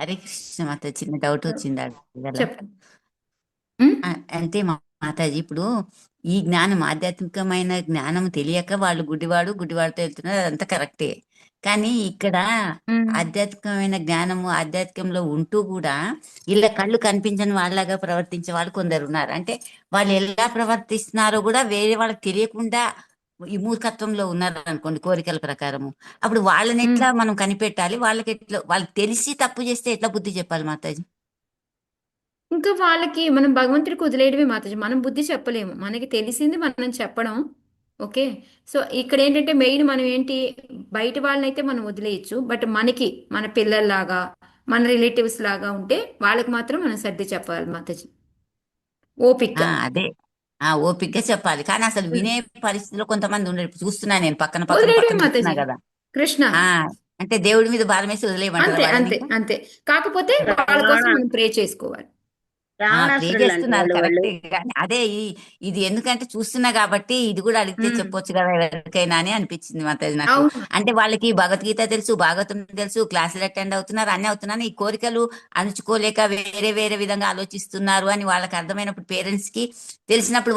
హరే కృష్ణ మాతాజీ, చిన్న డౌట్ వచ్చింది అడగగలరా? చెప్పండి. అంటే మాతాజీ ఇప్పుడు ఈ జ్ఞానం ఆధ్యాత్మికమైన జ్ఞానం తెలియక వాళ్ళు గుడ్డివాడితో వెళ్తున్నారు, అదంతా కరెక్టే. కానీ ఇక్కడ ఉమ్, ఆధ్యాత్మికమైన జ్ఞానము ఆధ్యాత్మికంలో ఉంటూ కూడా ఇలా కళ్ళు కనిపించని వాళ్ళలాగా ప్రవర్తించే వాళ్ళు కొందరు ఉన్నారు. అంటే వాళ్ళు ఎలా ప్రవర్తిస్తున్నారో కూడా వేరే వాళ్ళకి తెలియకుండా ఈ మూర్ఖత్వంలో ఉన్నారు అనుకోండి, కోరికల ప్రకారము. అప్పుడు వాళ్ళని ఉమ్. ఎట్లా మనం కనిపెట్టాలి? వాళ్ళకి ఎట్లా, వాళ్ళకి తెలిసి తప్పు చేస్తే ఎట్లా బుద్ధి చెప్పాలి మాతాజీ? ఇంకా వాళ్ళకి మనం భగవంతుడికి వదిలేయడమే మాతాజీ. మనం బుద్ధి చెప్పలేము, మనకి తెలిసింది మనం చెప్పడం. ఓకే. సో ఇక్కడ ఏంటంటే మెయిన్ మనం ఏంటి, బయట వాళ్ళనైతే మనం వదిలేయచ్చు, బట్ మనకి మన పిల్లల్లాగా మన రిలేటివ్స్ లాగా ఉంటే వాళ్ళకి మాత్రం మనం సర్ది చెప్పాలి మాతాజీ, ఓపిక. అదే ఓపిగ్గా చెప్పాలి. కానీ అసలు వినే పరిస్థితిలో కొంతమంది ఉండరు. ఇప్పుడు చూస్తున్నా, నేను పక్కన పక్కన వదిలేయడమే పక్కన చూస్తున్నా మాతాజీ. కదా. కృష్ణ. ఆ అంటే దేవుడి మీద భారం వేసి వదిలేయమంటారా అంతే వాళ్ళని అంతే ఇంకా? అంతే. కాకపోతే వాళ్ళ రావణ కోసం మనం ప్రే చేసుకోవాలి. ప్రే రావణాసురులు లాంటి చేస్తున్నారు వాళ్ళు కరెక్టే, కానీ అదే ఇది ఎందుకంటే చూస్తున్నా కాబట్టి ఇది కూడా అడిగితే ఉమ్, చెప్పొచ్చు కదా ఎవరికైనా అని అనిపించింది మాతాజీ నాకు. అవును. అంటే వాళ్ళకి భగవద్గీత తెలుసు, భాగవతం తెలుసు, క్లాసులు అటెండ్ అవుతున్నారు, అన్ని అవుతున్నాను, ఈ కోరికలు అణుచుకోలేక వేరే వేరే విధంగా ఆలోచిస్తున్నారు అని వాళ్ళకి అర్థమైనప్పుడు, పేరెంట్స్ కి తెలిసినప్పుడు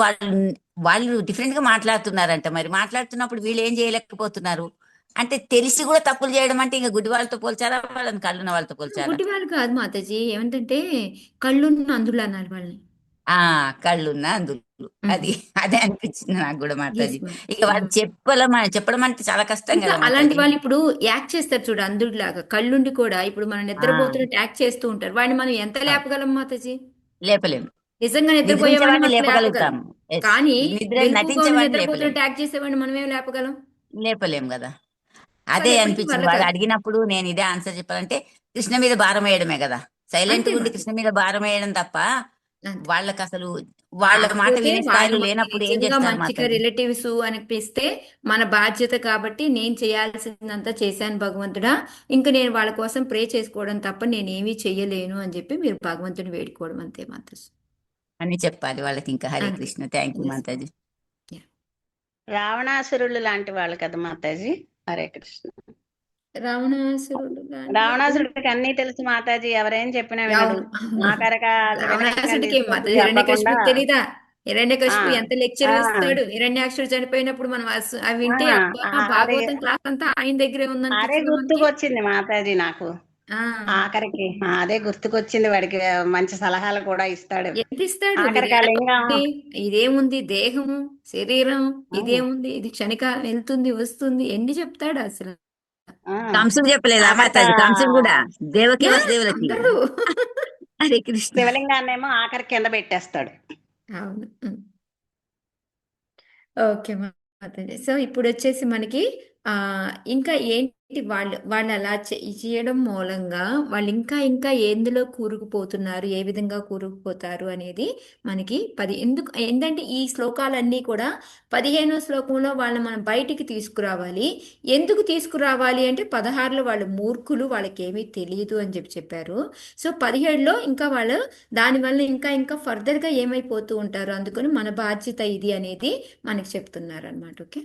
వాళ్ళు డిఫరెంట్ గా మాట్లాడుతున్నారంట. మరి మాట్లాడుతున్నప్పుడు వీళ్ళు ఏం చేయలేకపోతున్నారు? అంటే తెలిసి కూడా తప్పులు చేయడం అంటే ఇంకా గుడ్డి వాళ్ళతో పోల్చారా, వాళ్ళని కళ్ళున్న వాళ్ళతో పోల్చారా? గుడ్డి వాళ్ళు కాదు మాతాజీ, ఏమంటే కళ్ళున్న అందులు అన్నారు వాళ్ళని. ఆ కళ్ళున్న అందులు. అది అదే అనిపించింది నాకు కూడా ఎస్ మాతాజీ. ఇక మాతాజీ. వాళ్ళు చెప్పడం అంటే చాలా కష్టం ఇంకా కదా అలాంటి మాతాజీ. వాళ్ళు ఇప్పుడు యాక్ట్ చేస్తారు చూడు అందుడిలాగా, కళ్ళుండి కూడా ఇప్పుడు మనం ఆ నిద్రపోతున్నట్టు యాక్ట్ చేస్తూ ఉంటారు. వాడిని మనం ఎంత ఆ, లేపగలం మాతాజీ? లేపలేం. నిజంగా నిద్రించే నిద్రపోయేవాడిని వాడిని మనం లేపగలం. లేపగలుగుతాం. ఎస్. కానీ నిద్ర మెలకువగా నటించే ఉండి వాడిని లేపలేం. నిద్రపోతున్నట్టు యాక్ట్ చేసేవాడిని మనం ఏం లేపగలం? లేపలేం కదా. సో అదే అది ఎప్పటికీ అనిపించింది. వల్ల వాడు కాదు. అడిగినప్పుడు నేను ఇదే ఆన్సర్ చెప్పాలంటే, కృష్ణ మీద భారం వేయడమే కదా. సైలెంట్ అంతే గా ఉండి కృష్ణ మాతాజీ. మీద భారం వేయడం తప్ప అంతే. వాళ్ళకి అసలు వాళ్ళ మాట కాకపోతే వినే వాళ్ళు స్థాయిలో మనకి లేనప్పుడు ఏం నిజంగా చేస్తారు మంచిగా మాతాజీ? రిలేటివ్స్ అనిపిస్తే మన బాధ్యత కాబట్టి నేను చేయాల్సిందంతా చేశాను భగవంతుడా, ఇంకా నేను వాళ్ళ కోసం ప్రే చేసుకోవడం తప్ప నేనేమీ చెయ్యలేను అని చెప్పి మీరు భగవంతుని వేడుకోవడం, అంతే మాతాజీ. అని చెప్పాలి వాళ్ళకి. ఇంకా హరే అంతే. Krishna. Thank you yes. Mataji. రావణాసురులు లాంటి వాళ్ళు కదా మాతాజీ. హరే కృష్ణ. రావణాసురుడు లాంటి వాడు. రావణాసురుడికి అన్ని తెలుసు మాతాజీ, ఎవరేం చెప్పినా వినడు. అవును అవును. ఆఖరిక హిరణ్యాక్షుని రావణాసుడికి ఏం తీసుకొచ్చి మాతాజీ, చెప్పకుండా హిరణ్యకశిపుకి తెలీదా? ఆ హిరణ్యకశిపు ఎంత లెక్చర్ ఆ ఇస్తాడు. హిరణ్యాక్షుడు చనిపోయినప్పుడు మనం అవి ఆ వింటే అబ్బా, అదే భాగవతం క్లాస్ అంతా ఆయన దగ్గరే అదే ఉందనిపించదు మనకి. గుర్తుకొచ్చింది మాతాజీ నాకు. ఆ ఆఖరికి అదే గుర్తుకొచ్చింది. వాడికి మంచి సలహాలు కూడా ఇస్తాడు. ఎంత ఇస్తాడు? మీరు ఆఖరికి ఆ ఎలా లింగం ఉంది, ఇదేముంది, దేహము శరీరం, ఆ, ఇదేముంది, ఇది క్షణికాలం వెళ్తుంది వస్తుంది, ఎన్ని చెప్తాడు అసలు. ఆ, కంసుడు చెప్పలేదా ఆఖరిక మాతాజీ? కంసుడు కూడా దేవకి యా, వసుదేవులకి. అందరూ. హరే కృష్ణ. శివలింగాన్నేమో ఆఖరి కింద పెట్టేస్తాడు. అవును. ఓకే మాతాజీ. సో ఇప్పుడు వచ్చేసి మనకి ఆ ఇంకా ఏంటి, వాళ్ళు అలా చేయడం మూలంగా వాళ్ళు ఇంకా ఇంకా ఎందులో కూరుకుపోతున్నారు, ఏ విధంగా కూరుకుపోతారు అనేది మనకి ఎందుకు ఏంటంటే ఈ శ్లోకాలన్నీ కూడా 15వ శ్లోకంలో వాళ్ళని మనం బయటికి తీసుకురావాలి. ఎందుకు తీసుకురావాలి అంటే 16లో వాళ్ళు మూర్ఖులు, వాళ్ళకి ఏమీ తెలియదు అని చెప్పారు. సో 17లో ఇంకా వాళ్ళు దానివల్ల ఇంకా ఇంకా ఫర్దర్గా ఏమైపోతూ ఉంటారు, అందుకని మన బాధ్యత ఇది అనేది మనకి చెప్తున్నారు అనమాట. ఓకే.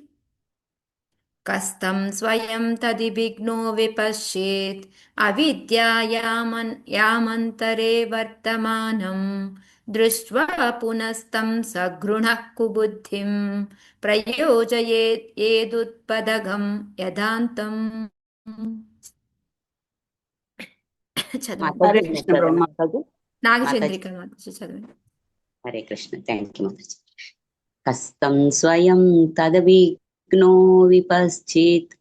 కస్తం స్వయం తదివిఘ్నో విపశ్యేత్ యామంతరే వర్తమానం దృష్ట్వా పునస్తం సగృణః కుబుద్ధిం ప్రయోజయేత్ ఏదుత్పదగం యథాంతం. చదవండి. హరే మాతాజీ కృష్ణ చదవండి బ్రహ్మ. మాతాజీ. నాగచంద్రిక మాతాజీ చదవండి. హరే కృష్ణ. Thank you Mataji. కస్తం స్వయం తదవిఘ్నో విపశ్చిత్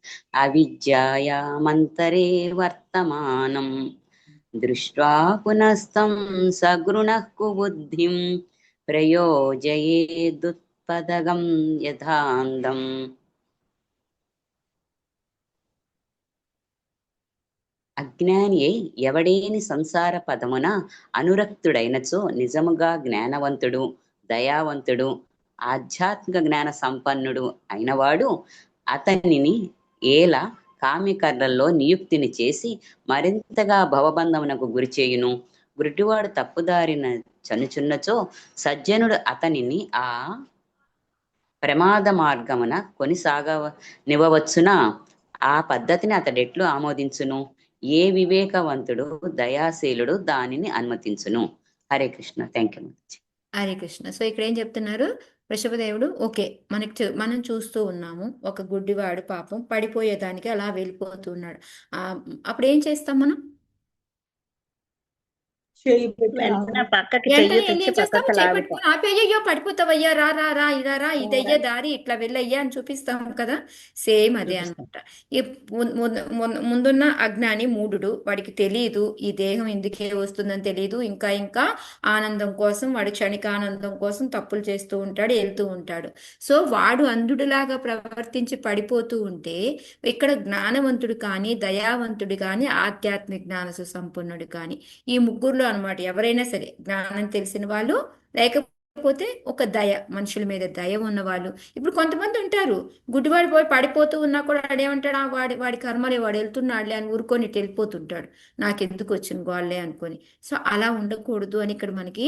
అవిద్యాయామంతరే వర్తమానం దృష్ట్వా పునస్తం సగృణః కుబుద్ధిం ప్రయోజయేదుత్పదగం యథాంతం. అజ్ఞాని అయి ఎవడేని సంసార పదమున అనురక్తుడైనచో నిజముగా జ్ఞానవంతుడు, దయావంతుడు, ఆధ్యాత్మిక జ్ఞాన సంపన్నుడు అయినవాడు అతనిని ఏల కామ్యకర్రల్లో నియుక్తిని చేసి మరింతగా భవబంధమునకు గురి చేయును. గుడ్డివాడు తప్పుదారిన చనుచున్నచో సజ్జనుడు అతనిని ఆ ప్రమాద మార్గమున కొనిసాగనివ్వవచ్చునా? ఆ పద్ధతిని అతడెట్లు ఆమోదించును? ఏ వివేకవంతుడు దయాశీలుడు దానిని అనుమతించును? Hare Krishna. Thank you. Hare Krishna. So ఇక్కడ ఏం చెప్తున్నారు వృషభదేవుడు? ఓకే, మనం చూస్తూ ఉన్నాము ఒక గుడ్డివాడు పాపం పడిపోయేదానికి అలా వెళ్ళిపోతూ ఉన్నాడు. ఆ, అప్పుడు ఏం చేస్తాం మనం? చేయి పెట్టి వెంటనే ఆగు. పక్కకి వెంటనే చెయ్యి వెళ్ళి తెచ్చి ఏం చేస్తాము? పక్కకి లాగుతాం. చేపట్టుకుని ఆపి అయ్యో పడిపోతావయ్యా, రా రా రా ఇలా రా, ఇదయ్యే దారి, ఇట్లా వెళ్ళయ్యా అని చూపిస్తాం కదా. సేమ్ అదే చూపిస్తాం. అనమాట. ఈ ముందున్న అజ్ఞాని మూఢుడు, వాడికి తెలియదు ఈ దేహం ఎందుకే వస్తుందని తెలియదు. ఇంకా ఇంకా ఆనందం కోసం వాడు క్షణికానందం కోసం తప్పులు చేస్తూ ఉంటాడు, వెళ్తూ ఉంటాడు. సో వాడు అంధుడిలాగా ప్రవర్తించి పడిపోతూ ఉంటే, ఇక్కడ జ్ఞానవంతుడు కానీ, దయావంతుడు కానీ, ఆధ్యాత్మిక జ్ఞాన సుసంపన్నుడు కానీ, ఈ ముగ్గురులో అన్నమాట ఎవరైనా సరే, జ్ఞానం తెలిసిన వాళ్ళు, లేకపోతే ఒక దయ, మనుషుల మీద దయ ఉన్న వాళ్ళు. ఇప్పుడు కొంతమంది ఉంటారు, గుడ్డివాడు పోయి పడిపోతూ ఉన్నా కూడా వాడేమంటాడు, వాడి కర్మలే, వాడు వెళ్తున్నాడులే అని ఊరుకొని ఇటు వెళ్ళిపోతుంటాడు, నాకెందుకు వచ్చిన గోళ్ళే అనుకొని. సో అలా ఉండకూడదు అని ఇక్కడ మనకి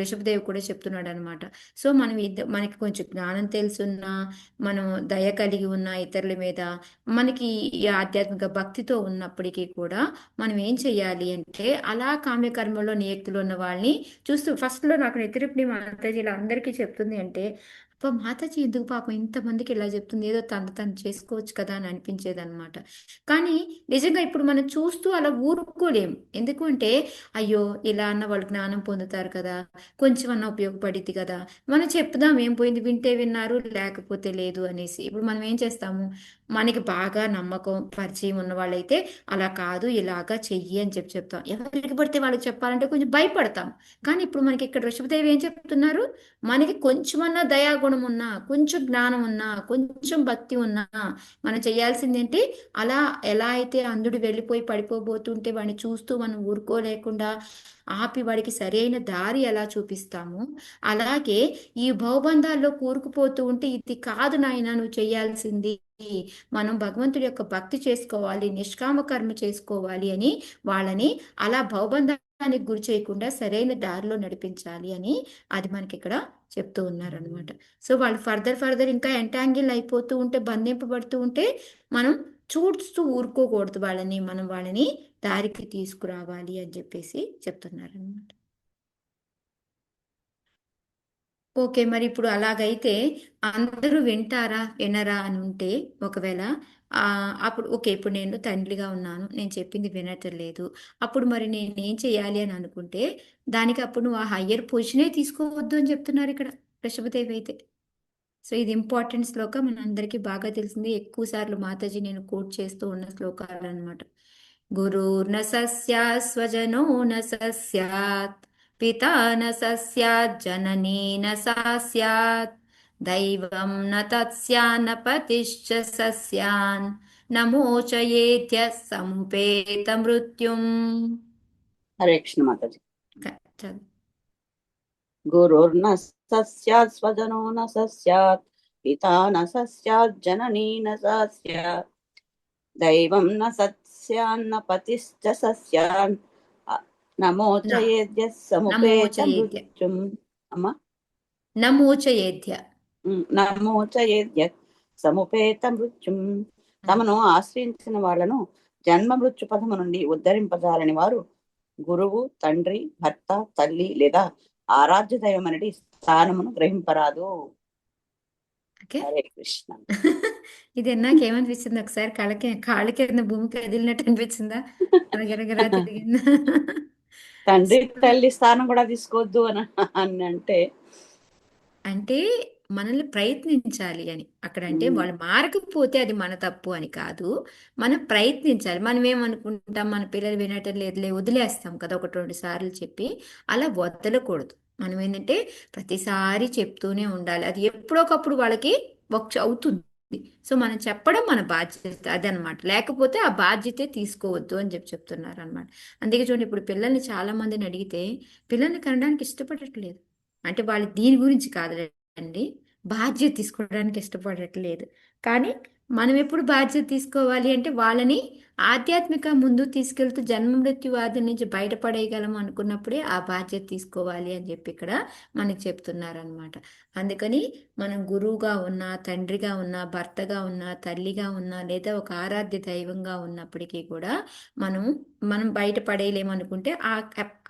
ఋషభదేవి కూడా చెప్తున్నాడు అనమాట. సో మనకి కొంచెం జ్ఞానం తెలుసున్నా, మనం దయ కలిగి ఉన్న ఇతరుల మీద, మనకి ఈ ఆధ్యాత్మిక భక్తితో ఉన్నప్పటికీ కూడా మనం ఏం చెయ్యాలి అంటే, అలా కామ్యకర్మలో నియక్తులు ఉన్న వాళ్ళని చూస్తూ, ఫస్ట్లో నాకు నిత్యరూపిణి మాతాజీ ఇలా అందరికీ చెప్తుంది అంటే, అబ్బా మాతాజీ ఎందుకు పాపం ఇంతమందికి ఇలా చెప్తుంది, ఏదో తను చేసుకోవచ్చు కదా అని అనిపించేది అనమాట. కానీ నిజంగా ఇప్పుడు మనం చూస్తూ అలా ఊరుకోలేము. ఎందుకు అంటే, అయ్యో ఇలా అన్న వాళ్ళు జ్ఞానం పొందుతారు కదా, కొంచెం అన్న ఉపయోగపడిద్ది కదా, మనం చెప్దాం ఏం పోయింది, వింటే విన్నారు లేకపోతే లేదు అనేసి. ఇప్పుడు మనం ఏం చేస్తాము, మనకి బాగా నమ్మకం పరిచయం ఉన్న వాళ్ళైతే అలా కాదు ఇలాగా చెయ్యి అని చెప్తాం. ఎవరికి పడితే వాళ్ళకి చెప్పాలంటే కొంచెం భయపడతాం. కానీ ఇప్పుడు మనకి ఇక్కడ ఋషభదేవి ఏం చెప్తున్నారు, మనకి కొంచెమన్నా దయాగుణం ఉన్నా, కొంచెం జ్ఞానం ఉన్నా, కొంచెం భక్తి ఉన్నా, మనం చేయాల్సింది ఏంటి, అలా ఎలా అయితే అంధుడు వెళ్ళిపోయి పడిపోబోతుంటే వాడిని చూస్తూ మనం ఊరుకోలేకుండా ఆపి వాడికి సరైన దారి ఎలా చూపిస్తాము, అలాగే ఈ భవబంధాల్లో కూరుకుపోతూ ఉంటే ఇది కాదు నాయన నువ్వు చేయాల్సింది, మనం భగవంతుడి యొక్క భక్తి చేసుకోవాలి, నిష్కామ కర్మ చేసుకోవాలి అని వాళ్ళని అలా భవబంధానికి గురి చేయకుండా సరైన దారిలో నడిపించాలి అని అది మనకి ఇక్కడ చెప్తూ ఉన్నారనమాట. సో వాళ్ళు ఫర్దర్ ఇంకా ఎంటాంగిల్ అయిపోతూ ఉంటే, బంధింపబడుతూ ఉంటే మనం చూస్తూ ఊరుకోకూడదు, మనం వాళ్ళని దారికి తీసుకురావాలి అని చెప్పేసి చెప్తున్నారనమాట. ఓకే, మరి ఇప్పుడు అలాగైతే అందరూ వింటారా వినరా అని ఉంటే, ఒకవేళ అప్పుడు ఓకే, ఇప్పుడు నేను తండ్రిగా ఉన్నాను, నేను చెప్పింది వినట్లేదు, అప్పుడు మరి నేను ఏం చేయాలి అని అనుకుంటే, దానికి అప్పుడు నువ్వు ఆ హయ్యర్ పొజిషనే తీసుకోవద్దు అని చెప్తున్నారు ఇక్కడ వృషభదేవి అయితే. సో ఇది ఇంపార్టెంట్ శ్లోకం, మన అందరికీ బాగా తెలిసింది, ఎక్కువ సార్లు మాతాజీ నేను కోట్ చేస్తూ ఉన్న శ్లోకాలు అనమాట. గురుర్న సస్యాత్ స్వజనో న సస్యాత్, పితా న సస్యాత్ జననీ న సస్యాత్, దైవం న తత్స్యాన్న పతిశ్చ సస్యాన్, నమోచయేత్య సముపేత మృత్యుం. హరే కృష్ణ మాతాజీ. చదువు. గురుర్న సస్యాత్ స్వజనో న సస్యాత్, పితా న సస్యాత్ జననీ న సస్యాత్, దైవం న సస్యాన్న పతిశ్చ సస్యాన్, నమోచయేద్య సముపేత మృత్యుం. అమ్మా, నమోచయేద్య నమోచయేద్య సముపేత మృత్యుం. తమను ఆశ్రయించిన వాళ్లను జన్మ మృత్యు పదము నుండి ఉద్ధరింపజాలని వారు గురువు, తండ్రి, భర్త, తల్లి లేదా ఆరాధ్య దైవం అనేది స్థానమును గ్రహింపరాదు. ఓకే. హరే కృష్ణ. ఇది నాకేమనిపించింది, ఒకసారి కాళ్ళ కింద భూమి కదిలినట్టు అనిపించిందా, గరగరా తిరిగిందా? తండ్రి తల్లి స్థానం కూడా తీసుకోవద్దు అని అంటే మనల్ని ప్రయత్నించాలి అని అక్కడ, అంటే వాళ్ళు మారకపోతే అది మన తప్పు అని కాదు, మనం ప్రయత్నించాలి. మనం ఏమనుకుంటాం, మన పిల్లలు వినటం లేదులే వదిలేస్తాం కదా, ఒకటి రెండు సార్లు చెప్పి, అలా వదలకూడదు. మనం ఏంటంటే ప్రతిసారి చెప్తూనే ఉండాలి, అది ఎప్పుడోకప్పుడు వాళ్ళకి వర్క్ అవుతుంది. సో మనం చెప్పడం మన బాధ్యత అదనమాట, లేకపోతే ఆ బాధ్యతే తీసుకోవద్దు అని చెప్తున్నారు అనమాట. అందుకే చూడండి, ఇప్పుడు పిల్లల్ని చాలా మందిని అడిగితే పిల్లల్ని కనడానికి ఇష్టపడట్లేదు. అంటే వాళ్ళు దీని గురించి కాదులేండి, బాధ్యత తీసుకోవడానికి ఇష్టపడట్లేదు, కానీ మనం ఎప్పుడు బాధ్యత తీసుకోవాలి అంటే వాళ్ళని ఆధ్యాత్మిక ముందు తీసుకెళ్తూ జన్మ మృత్యువాది నుంచి బయటపడేయగలం అనుకున్నప్పుడే ఆ బాధ్యత తీసుకోవాలి అని చెప్పి ఇక్కడ మనకి చెప్తున్నారనమాట. అందుకని మనం గురువుగా ఉన్నా, తండ్రిగా ఉన్నా, భర్తగా ఉన్నా, తల్లిగా ఉన్నా, లేదా ఒక ఆరాధ్య దైవంగా ఉన్నప్పటికీ కూడా మనం మనం బయటపడేయలేమనుకుంటే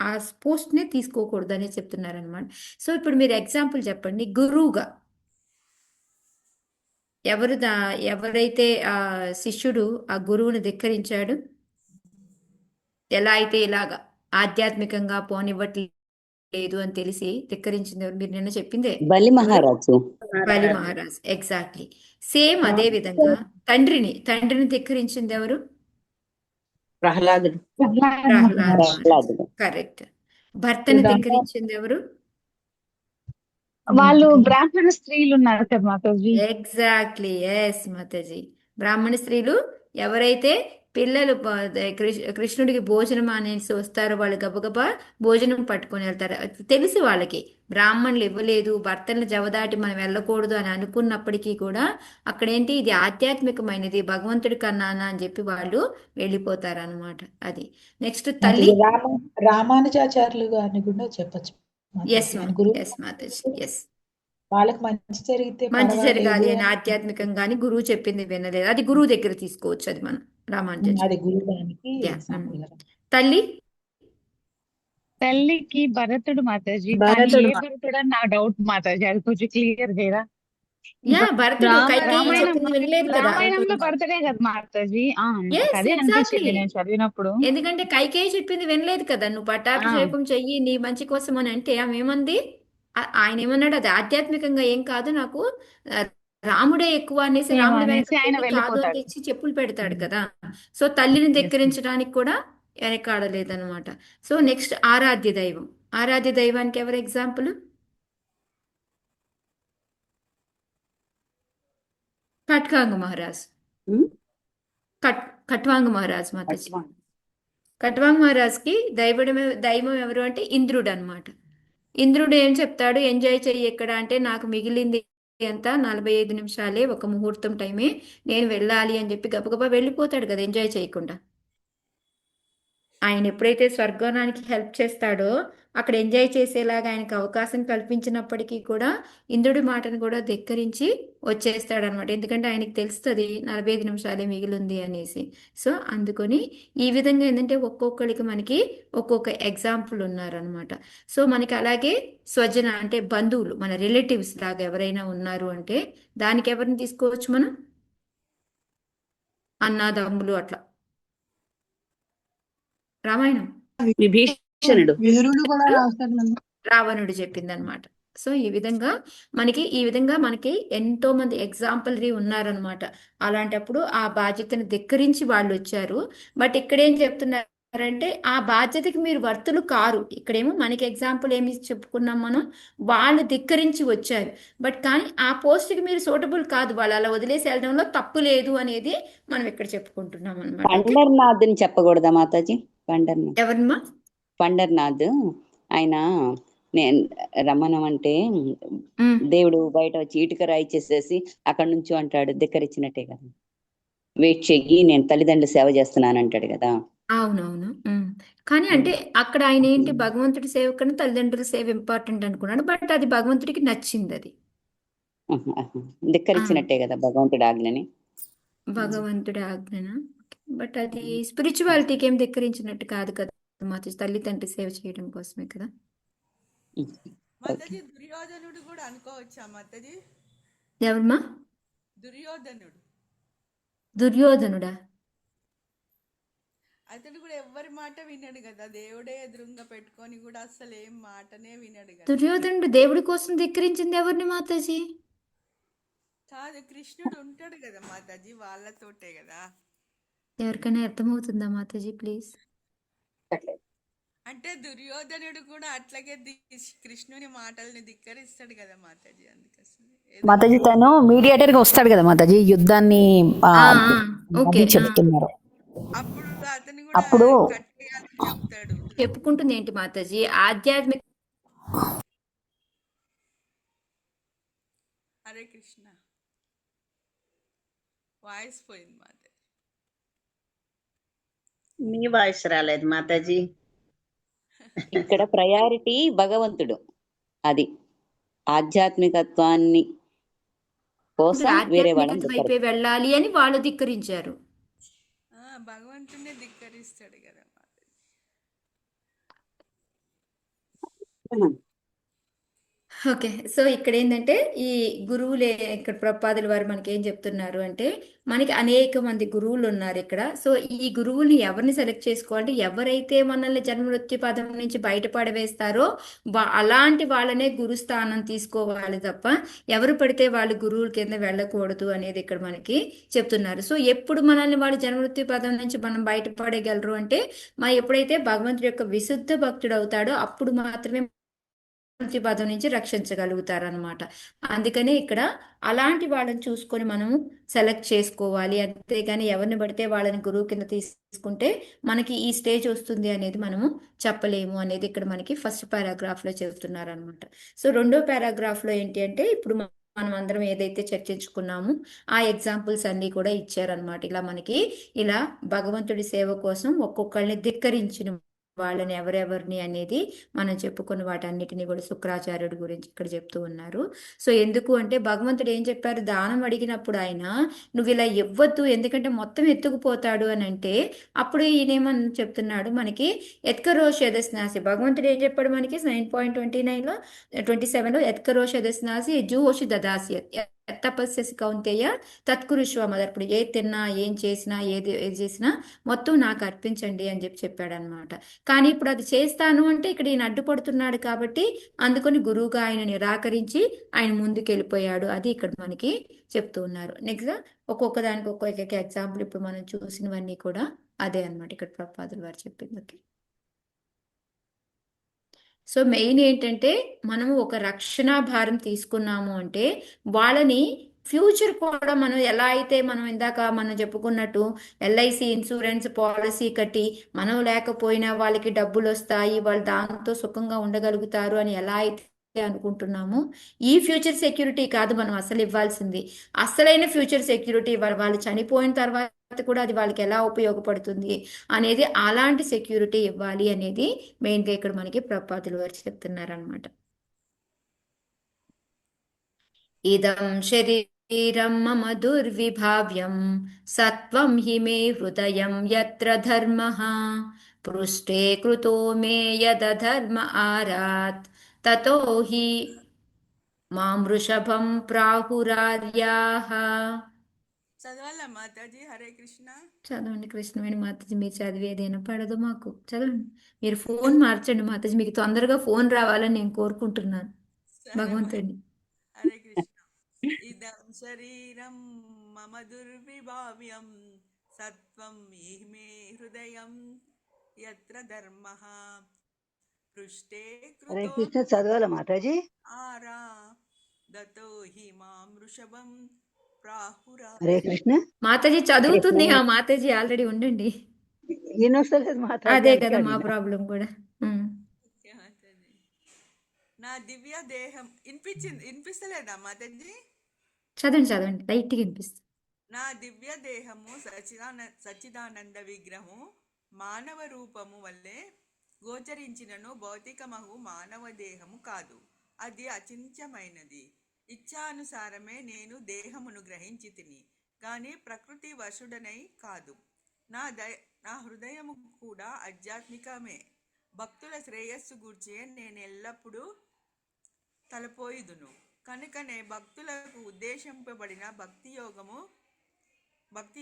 ఆ పోస్ట్ని తీసుకోకూడదు అని చెప్తున్నారనమాట. సో ఇప్పుడు మీరు ఎగ్జాంపుల్ చెప్పండి, గురువుగా ఎవరైతే ఆ శిష్యుడు ఆ గురువుని ధిక్కరించాడు, ఎలా అయితే ఇలాగా ఆధ్యాత్మికంగా పోనివ్వట్లేదు అని తెలిసి ధిక్కరించింది ఎవరు? మీరు నిన్న చెప్పిందే బలి ఎవరు? మహారాజు. బలి మహారాజ్. ఎగ్జాక్ట్లీ సేమ్ అదే విధంగా తండ్రిని ధిక్కరించింది ఎవరు? ప్రహ్లాదుడు. ప్రహ్లాద్ మహారాజ్. ప్రహ్లాదుడు. కరెక్ట్. భర్తని ధిక్కరించింది ఎవరు? వాళ్ళు బ్రాహ్మణ స్త్రీలు ఉన్నారు కదా మాతాజీ. Exactly yes Mataji. బ్రాహ్మణ స్త్రీలు ఎవరైతే పిల్లలు కృష్ణుడికి భోజనం అనేసి వస్తారో వాళ్ళు గబగబా భోజనం పట్టుకొని వెళ్తారు. అది తెలుసు వాళ్ళకి బ్రాహ్మణులు ఇవ్వలేదు, భర్తలను జవదాటి మనం వెళ్ళకూడదు అని అనుకున్నప్పటికీ కూడా అక్కడేంటి, ఇది ఆధ్యాత్మికమైనది, భగవంతుడి కన్నానా అని చెప్పి వాళ్ళు వెళ్ళిపోతారు అనమాట. అది నెక్స్ట్ తల్లి. రామానుజాచార్యులు గారిని కూడా చెప్పచ్చు ఎస్ ఆయన గురువు. ఎస్ మాతాజీ. ఎస్ వాళ్ళకి మంచి జరిగితే మంచి పర్వాలేదు జరగాలి అని అని ఆధ్యాత్మికంగాని గురువు చెప్పింది వినలేదు, అది గురువు దగ్గర తీసుకోవచ్చు. అది మనం రామానుజాచార్య. అది గురువుగానికి యా. ఎగ్జాంపుల్ కదా. తల్లి. తల్లికి భరతుడు మాతాజీ, కానీ ఏ భరతుడు అని నా డౌట్ మాతాజీ, అది కొంచెం క్లియర్ చేయరా? యా భరతుడు కైకేయి రామాయణం చెప్పింది వినలేదు కదా. రామాయణంలో భరతుడే కదా మాతాజీ. నాకు Yes, అదే exactly. అనిపించింది నేను చదివినప్పుడు. ఎందుకంటే కైకేయి చెప్పింది వినలేదు కదా, నువ్వు పట్టాభిషేకం చెయ్యి నీ మంచి కోసం అని అంటే ఆమె ఏమంది, ఆయన ఏమన్నాడు, అది ఆధ్యాత్మికంగా ఏం కాదు, నాకు ఆ, రాముడే ఎక్కువ అనేసి ఏమో రాముడి అనేసి వెనక ఆయన వెళ్ళి కాదు అని వెళ్ళిపోతాడు. తెచ్చి చెప్పులు పెడతాడు కదా. సో తల్లిని ధిక్కరించడానికి కూడా వెనకాడలేదన్నమాట. సో నెక్స్ట్ ఆరాధ్య దైవం. ఆరాధ్య దైవానికి ఎవరు ఎగ్జాంపుల్? ఖట్వాంగ మహారాజ్. ఉమ్, ఖట్వాంగ మహారాజ్ మాతాజీ. ఖట్వాంగ్. ఖట్వాంగ్ మహారాజ్కి దైవం ఎవరు అంటే ఇంద్రుడు అన్నమాట. ఇంద్రుడు ఏం చెప్తాడు, ఎంజాయ్ చెయ్యి ఎక్కడ అంటే, నాకు మిగిలింది ఎంత 45 నిమిషాలే, ఒక ముహూర్తం టైమే, నేను వెళ్ళాలి అని చెప్పి గబగబా వెళ్ళిపోతాడు కదా ఎంజాయ్ చేయకుండా. ఆయన ఎప్పుడైతే స్వర్గానికి హెల్ప్ చేస్తాడో అక్కడ ఎంజాయ్ చేసేలాగా ఆయనకు అవకాశం కల్పించినప్పటికీ కూడా ఇంద్రుడి మాటను కూడా ధిక్కరించి వచ్చేస్తాడనమాట. ఎందుకంటే ఆయనకి తెలుస్తుంది 45 నిమిషాలే మిగిలింది అనేసి. సో అందుకొని ఈ విధంగా ఏంటంటే ఒక్కొక్కరికి మనకి ఒక్కొక్క ఎగ్జాంపుల్ ఉన్నారనమాట. సో మనకి అలాగే స్వజన అంటే బంధువులు, మన రిలేటివ్స్ లాగా ఎవరైనా ఉన్నారు అంటే దానికి ఎవరిని తీసుకోవచ్చు మనం? అన్నాదమ్ములు అట్లా. రామాయణం విభీషణుడు. రావణుడు చెప్పిందనమాట. సో ఈ విధంగా మనకి ఎంతో మంది ఎగ్జాంపులరీ ఉన్నారనమాట. అలాంటప్పుడు ఆ బాధ్యతను ధిక్కరించి వాళ్ళు వచ్చారు. బట్ ఇక్కడేం చెప్తున్నారంటే ఆ బాధ్యతకి మీరు వర్తులు కారు. ఇక్కడేమో మనకి ఎగ్జాంపుల్ ఏమి చెప్పుకున్నాం మనం, వాళ్ళు ధిక్కరించి వచ్చారు. బట్ కానీ ఆ పోస్ట్కి మీరు సూటబుల్ కాదు, వాళ్ళు అలా వదిలేసి వెళ్ళడంలో తప్పు లేదు అనేది మనం ఇక్కడ చెప్పుకుంటున్నాం అనమాట. పండర్నాథ్ అని చెప్పకూడదా మాతాజీ? పండర్నాథ్. ఎవరమ్మా? పండర్నాథ్ ఆయన నేను రమ్మనమంటే ఉమ్. దేవుడు బయట వచ్చి ఇటుక రాయి చేసేసి అక్కడి నుంచి అంటాడు, ధిక్కరించినట్టే కదా. వెయిట్ చెయ్యి, నేను తల్లిదండ్రులు సేవ చేస్తున్నాను అంటాడు కదా. అవునవును. కానీ అంటే అక్కడ ఆయన ఏంటి, భగవంతుడి సేవ కన్నా తల్లిదండ్రుల సేవ ఇంపార్టెంట్ అనుకున్నాడు. బట్ అది భగవంతుడికి నచ్చింది. అది ధిక్కరించినట్టే కదా భగవంతుడి ఆజ్ఞని. భగవంతుడి ఆజ్ఞన. బట్ అది స్పిరిచువాలిటీకి ఏం ధిక్కరించినట్టు కాదు కదా మాత, తల్లి తండ్రి సేవ చేయడం కోసమే కదా. మాతాజీ దుర్యోధనుడు కూడా అనుకోవచ్చా మాతాజీ? ఎవరమ్మా? దుర్యోధనుడా? అతడు కూడా ఎవ్వరి మాట వినడు కదా, దేవుడే ఎదురుగా పెట్టుకొని కూడా అసలు ఏం మాటనే వినడు కదా. దుర్యోధనుడు దేవుడి కోసం ధిక్కరించింది ఎవరిని మాతాజీ? కాదు, కృష్ణుడు ఉంటాడు కదా మాతాజీ, వాళ్ళతోటే కదా. ఎవరికైనా అర్థమవుతుందా మాతాజీ ప్లీజ్? అంటే దుర్యోధనుడు కూడా అట్లాగే కృష్ణుని మాటల్ని ధిక్కరిస్తాడు కదా మాతాజీ. అందుకోసం మాతాజీ తను మీడియేటర్ గా వస్తాడు కదా మాతాజీ, యుద్ధాన్ని ఓకే అది చెప్తున్నారు. అప్పుడు అతను అప్పుడు కూడా కట్టేయాలని చెప్తాడు. చెప్పుకుంటుంది ఏంటి మాతాజీ, ఆధ్యాత్మిక. హరే కృష్ణ. వాయిస్ పోయింది మాతాజీ. మీ వాయిస్ రాలేదు మాతాజీ. ఇక్కడ ప్రయారిటీ భగవంతుడు. అది ఆధ్యాత్మికత్వాన్ని కోసం వేరే వాళ్ళని ఆధ్యాత్మికత వైపే వెళ్ళాలి అని వాళ్ళు ధిక్కరించారు. భగవంతుడిని ధిక్కరిస్తాడు కదా మాతాజీ. ఓకే. సో ఇక్కడ ఏంటంటే ఈ గురువులే ఇక్కడ ప్రభుపాదుల వారు మనకి ఏం చెప్తున్నారు అంటే మనకి అనేక మంది గురువులు ఉన్నారు ఇక్కడ. సో ఈ గురువుని ఎవరిని సెలెక్ట్ చేసుకోవాలంటే ఎవరైతే మనల్ని జన్మమృత్యు పదం నుంచి బయటపడవేస్తారో అలాంటి వాళ్ళనే గురుస్థానం తీసుకోవాలి తప్ప ఎవరు పడితే వాళ్ళు గురువుల కింద వెళ్ళకూడదు అనేది ఇక్కడ మనకి చెప్తున్నారు. సో ఎప్పుడు మనల్ని వాళ్ళు జన్మమృత్యు పదం నుంచి మనం బయటపడగలరు అంటే ఎప్పుడైతే భగవంతుడి యొక్క విశుద్ధ భక్తుడు అవుతాడో అప్పుడు మాత్రమే పదం నుంచి రక్షించగలుగుతారనమాట. అందుకనే ఇక్కడ అలాంటి వాళ్ళని చూసుకొని మనము సెలెక్ట్ చేసుకోవాలి. అంతేగాని ఎవరిని పడితే వాళ్ళని గురువు కింద తీసుకుంటే మనకి ఈ స్టేజ్ వస్తుంది అనేది మనము చెప్పలేము అనేది ఇక్కడ మనకి ఫస్ట్ పారాగ్రాఫ్లో చెబుతున్నారు అనమాట. సో రెండో పారాగ్రాఫ్లో ఏంటి అంటే ఇప్పుడు మనం అందరం ఏదైతే చర్చించుకున్నామో ఆ ఎగ్జాంపుల్స్ అన్నీ కూడా ఇచ్చారనమాట. ఇలా మనకి ఇలా భగవంతుడి సేవ కోసం ఒక్కొక్కళ్ళని ధిక్కరించిన వాళ్ళని ఎవరెవరిని అనేది మనం చెప్పుకున్న వాటన్నిటిని కూడా శుక్రాచార్యుడి గురించి ఇక్కడ చెప్తూ ఉన్నారు. సో ఎందుకు అంటే భగవంతుడు ఏం చెప్పారు, దానం అడిగినప్పుడు ఆయన నువ్వు ఇలా ఇవ్వద్దు ఎందుకంటే మొత్తం ఎత్తుకుపోతాడు అని అంటే అప్పుడు ఈయనేమని చెప్తున్నాడు మనకి ఎత్కరోష్ యదస్నాసి. భగవంతుడు ఏం చెప్పాడు మనకి 9.29లో 27లో ఎత్కరోష్ యదస్నాసి జూహోషి దదాసి తపస్యసి కౌంతేయ తత్కురుష్వ మొదప్పుడు ఏది తిన్నా ఏం చేసినా ఏది చేసినా మొత్తం నాకు అర్పించండి అని చెప్పాడనమాట. కానీ ఇప్పుడు అది చేస్తాను అంటే ఇక్కడ ఈయన అడ్డుపడుతున్నాడు కాబట్టి అందుకని గురువుగా ఆయన నిరాకరించి ఆయన ముందుకు వెళ్ళిపోయాడు. అది ఇక్కడ మనకి చెప్తూ ఉన్నారు. నెక్స్ట్ ఒక్కొక్క దానికి ఒక్కొక్క ఎగ్జాంపుల్ ఇప్పుడు మనం చూసినవన్నీ కూడా అదే అనమాట ఇక్కడ ప్రభుపాదుల వారు చెప్పింది. ఓకే. సో మెయిన్ ఏంటంటే మనము ఒక రక్షణ భారం తీసుకున్నాము అంటే వాళ్ళని ఫ్యూచర్ కూడా మనం ఎలా అయితే మనం ఇందాక మనం చెప్పుకున్నట్టు LIC ఇన్సూరెన్స్ పాలసీ కట్టి మనం లేకపోయినా వాళ్ళకి డబ్బులు వస్తాయి, వాళ్ళు దాంతో సుఖంగా ఉండగలుగుతారు అని ఎలా అయితే అనుకుంటున్నాము, ఈ ఫ్యూచర్ సెక్యూరిటీ కాదు మనం అసలు ఇవ్వాల్సింది. అసలైన ఫ్యూచర్ సెక్యూరిటీ వాళ్ళు చనిపోయిన తర్వాత కూడా అది వాళ్ళకి ఎలా ఉపయోగపడుతుంది అనేది అలాంటి సెక్యూరిటీ ఇవ్వాలి అనేది మెయిన్గా ఇక్కడ మనకి ప్రభుపాదుల వారు చెప్తున్నారు అనమాట. ఇదం శరీరం మమ దుర్విభావ్యం సత్వం హి మే హృదయం యత్ర ధర్మః పృష్ఠే కృతో మే యదధర్మ ఆరాత్ తతో హి మాం వృషభం ప్రాహురార్యాః. చదవాలా మాతాజీ? హరే కృష్ణ. చదవండి కృష్ణవేణి మాతాజీ, మీరు చదివేదేనా పడదు మాకు, చదవండి. మీరు ఫోన్ మార్చండి మాతాజీ, మీకు తొందరగా ఫోన్ రావాలని నేను కోరుకుంటున్నాను భగవంతుడిని. హరే కృష్ణ. ఇదం శరీరం మమ దుర్విభావ్యం సత్వం ఇమే హృదయం యత్ర ధర్మః పృష్ఠే హరే కృతో కృష్ణ చదవాలా మాతాజీ? ఆరా దతో హి మాం వృషభం ప్రాహురా. హరే కృష్ణ మాతాజీ చదువుతుంది ఆ మాతాజీ, ఆల్రెడీ ఉండండి. ఈయనొస్తలేదు మాతాజీ, అదే అందుకే కదా మా అడిగినా. ప్రాబ్లం కూడా. ఓకే మాతాజీ. నా దివ్య దేహం వినిపిస్తలేదా మాతాజీ? చదవండి లైట్గా వినిపిస్తుంది. నా దివ్య దేహము సచ్చిదానంద విగ్రహము మానవ రూపము వల్లే గోచరించినను భౌతికమగు మానవ దేహము కాదు, అది అచింత్యమైనది. ఇచ్ఛానుసారమే నేను దేహమును గ్రహించి తిని కానీ ప్రకృతి వశుడనై కాదు. నా హృదయము కూడా ఆధ్యాత్మికమే. భక్తుల శ్రేయస్సు గూర్చే నేను ఎల్లప్పుడూ తలపోయిదును. కనుకనే భక్తులకు ఉద్దేశింపబడిన భక్తి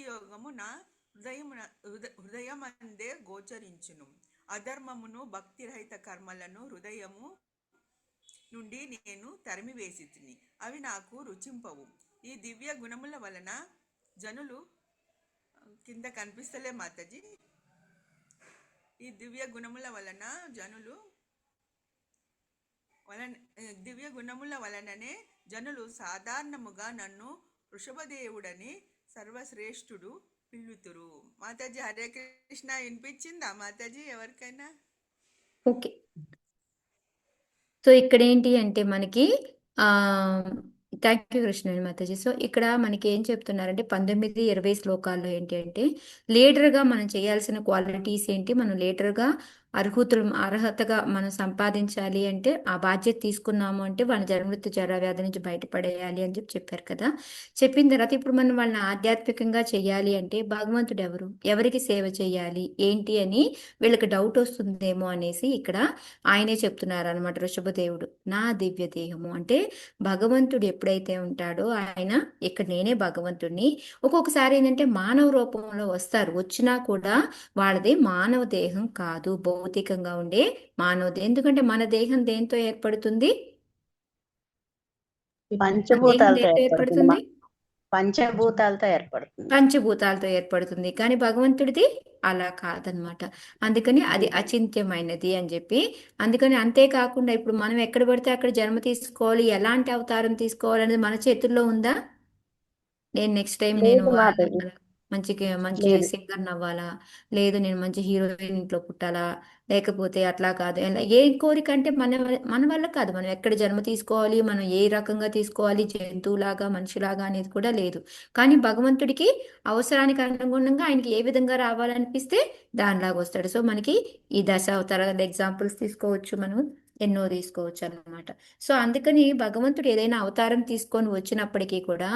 యోగము నా హృదయమందే గోచరించును. అధర్మమును భక్తిరహిత కర్మలను హృదయము నుండి నేను తరిమివేసి తిని అవి నాకు రుచింపవు. ఈ దివ్య గుణముల వలన జనులు కింద కనిపిస్తలే మాతాజీ. ఈ దివ్య గుణముల వలననే జనులు సాధారణముగా నన్ను వృషభదేవుడని సర్వశ్రేష్ఠుడు పిలుతురు. మాతాజీ హరే కృష్ణ వినిపించిందా మాతాజీ ఎవరికైనా? ఓకే. సో ఇక్కడ ఏంటి అంటే మనకి thank you Krishna Mataji. So ఇక్కడ మనకి ఏం చెప్తున్నారంటే 19-20 శ్లోకాల్లో ఏంటి అంటే లీడర్గా మనం చేయాల్సిన క్వాలిటీస్ ఏంటి, మనం లీడర్గా అర్హతగా మనం సంపాదించాలి అంటే ఆ బాధ్యత తీసుకున్నాము అంటే వాళ్ళ జన్మృత్యు జరా వ్యాధి నుంచి బయటపడేయాలి అని చెప్పారు కదా. చెప్పిన తర్వాత ఇప్పుడు మనం వాళ్ళని ఆధ్యాత్మికంగా చేయాలి అంటే భగవంతుడు ఎవరు, ఎవరికి సేవ చేయాలి ఏంటి అని వీళ్ళకి డౌట్ వస్తుందేమో అనేసి ఇక్కడ ఆయనే చెప్తున్నారు అనమాట. ఋషభదేవుడు నా దివ్య దేహము అంటే భగవంతుడు ఎప్పుడైతే ఉంటాడో ఆయన ఇక్కడ నేనే భగవంతుడిని. ఒక్కొక్కసారి ఏంటంటే మానవ రూపంలో వస్తారు, వచ్చినా కూడా వాళ్ళది మానవ దేహం కాదు, భౌతికంగా ఉండే మానవ దేహం. ఎందుకంటే మన దేహం దేంతో ఏర్పడుతుంది, మన దేహం పంచభూతాలతో దేంతో ఏర్పడుతుంది. ఏర్పడుతుంది, పంచభూతాలతో ఏర్పడుతుంది. పంచభూతాలతో ఏర్పడుతుంది. కానీ భగవంతుడిది అలా కాదనమాట. అందుకని అది అచింత్యమైనది అని చెప్పి, అందుకని అంతేకాకుండా ఇప్పుడు మనం ఎక్కడ పడితే అక్కడ జన్మ తీసుకోవాలి, ఎలాంటి అవతారం తీసుకోవాలి అనేది మన చేతుల్లో ఉందా? నేను నెక్స్ట్ టైం నేను లేదు మాతాజీ, మంచి మంచి లేదు. సింగర్ అవ్వాలా, లేదు నేను మంచి హీరోయిన్ ఇంట్లో పుట్టాలా, లేకపోతే అట్లా కాదు. ఏ కోరిక అంటే మన వల్ల కాదు. మనం ఎక్కడ జన్మ తీసుకోవాలి, మనం ఏ రకంగా తీసుకోవాలి, జంతువులాగా మనిషిలాగా అనేది కూడా లేదు. కానీ భగవంతుడికి అవసరానికి అనుగుణంగా ఆయనకి ఏ విధంగా రావాలనిపిస్తే దానిలాగా వస్తాడు. సో మనకి ఈ దశ అవతారాల ఎగ్జాంపుల్స్ తీసుకోవచ్చు, మనం ఎన్నో తీసుకోవచ్చు అన్నమాట. సో అందుకని భగవంతుడు ఏదైనా అవతారం తీసుకొని వచ్చినప్పటికీ కూడా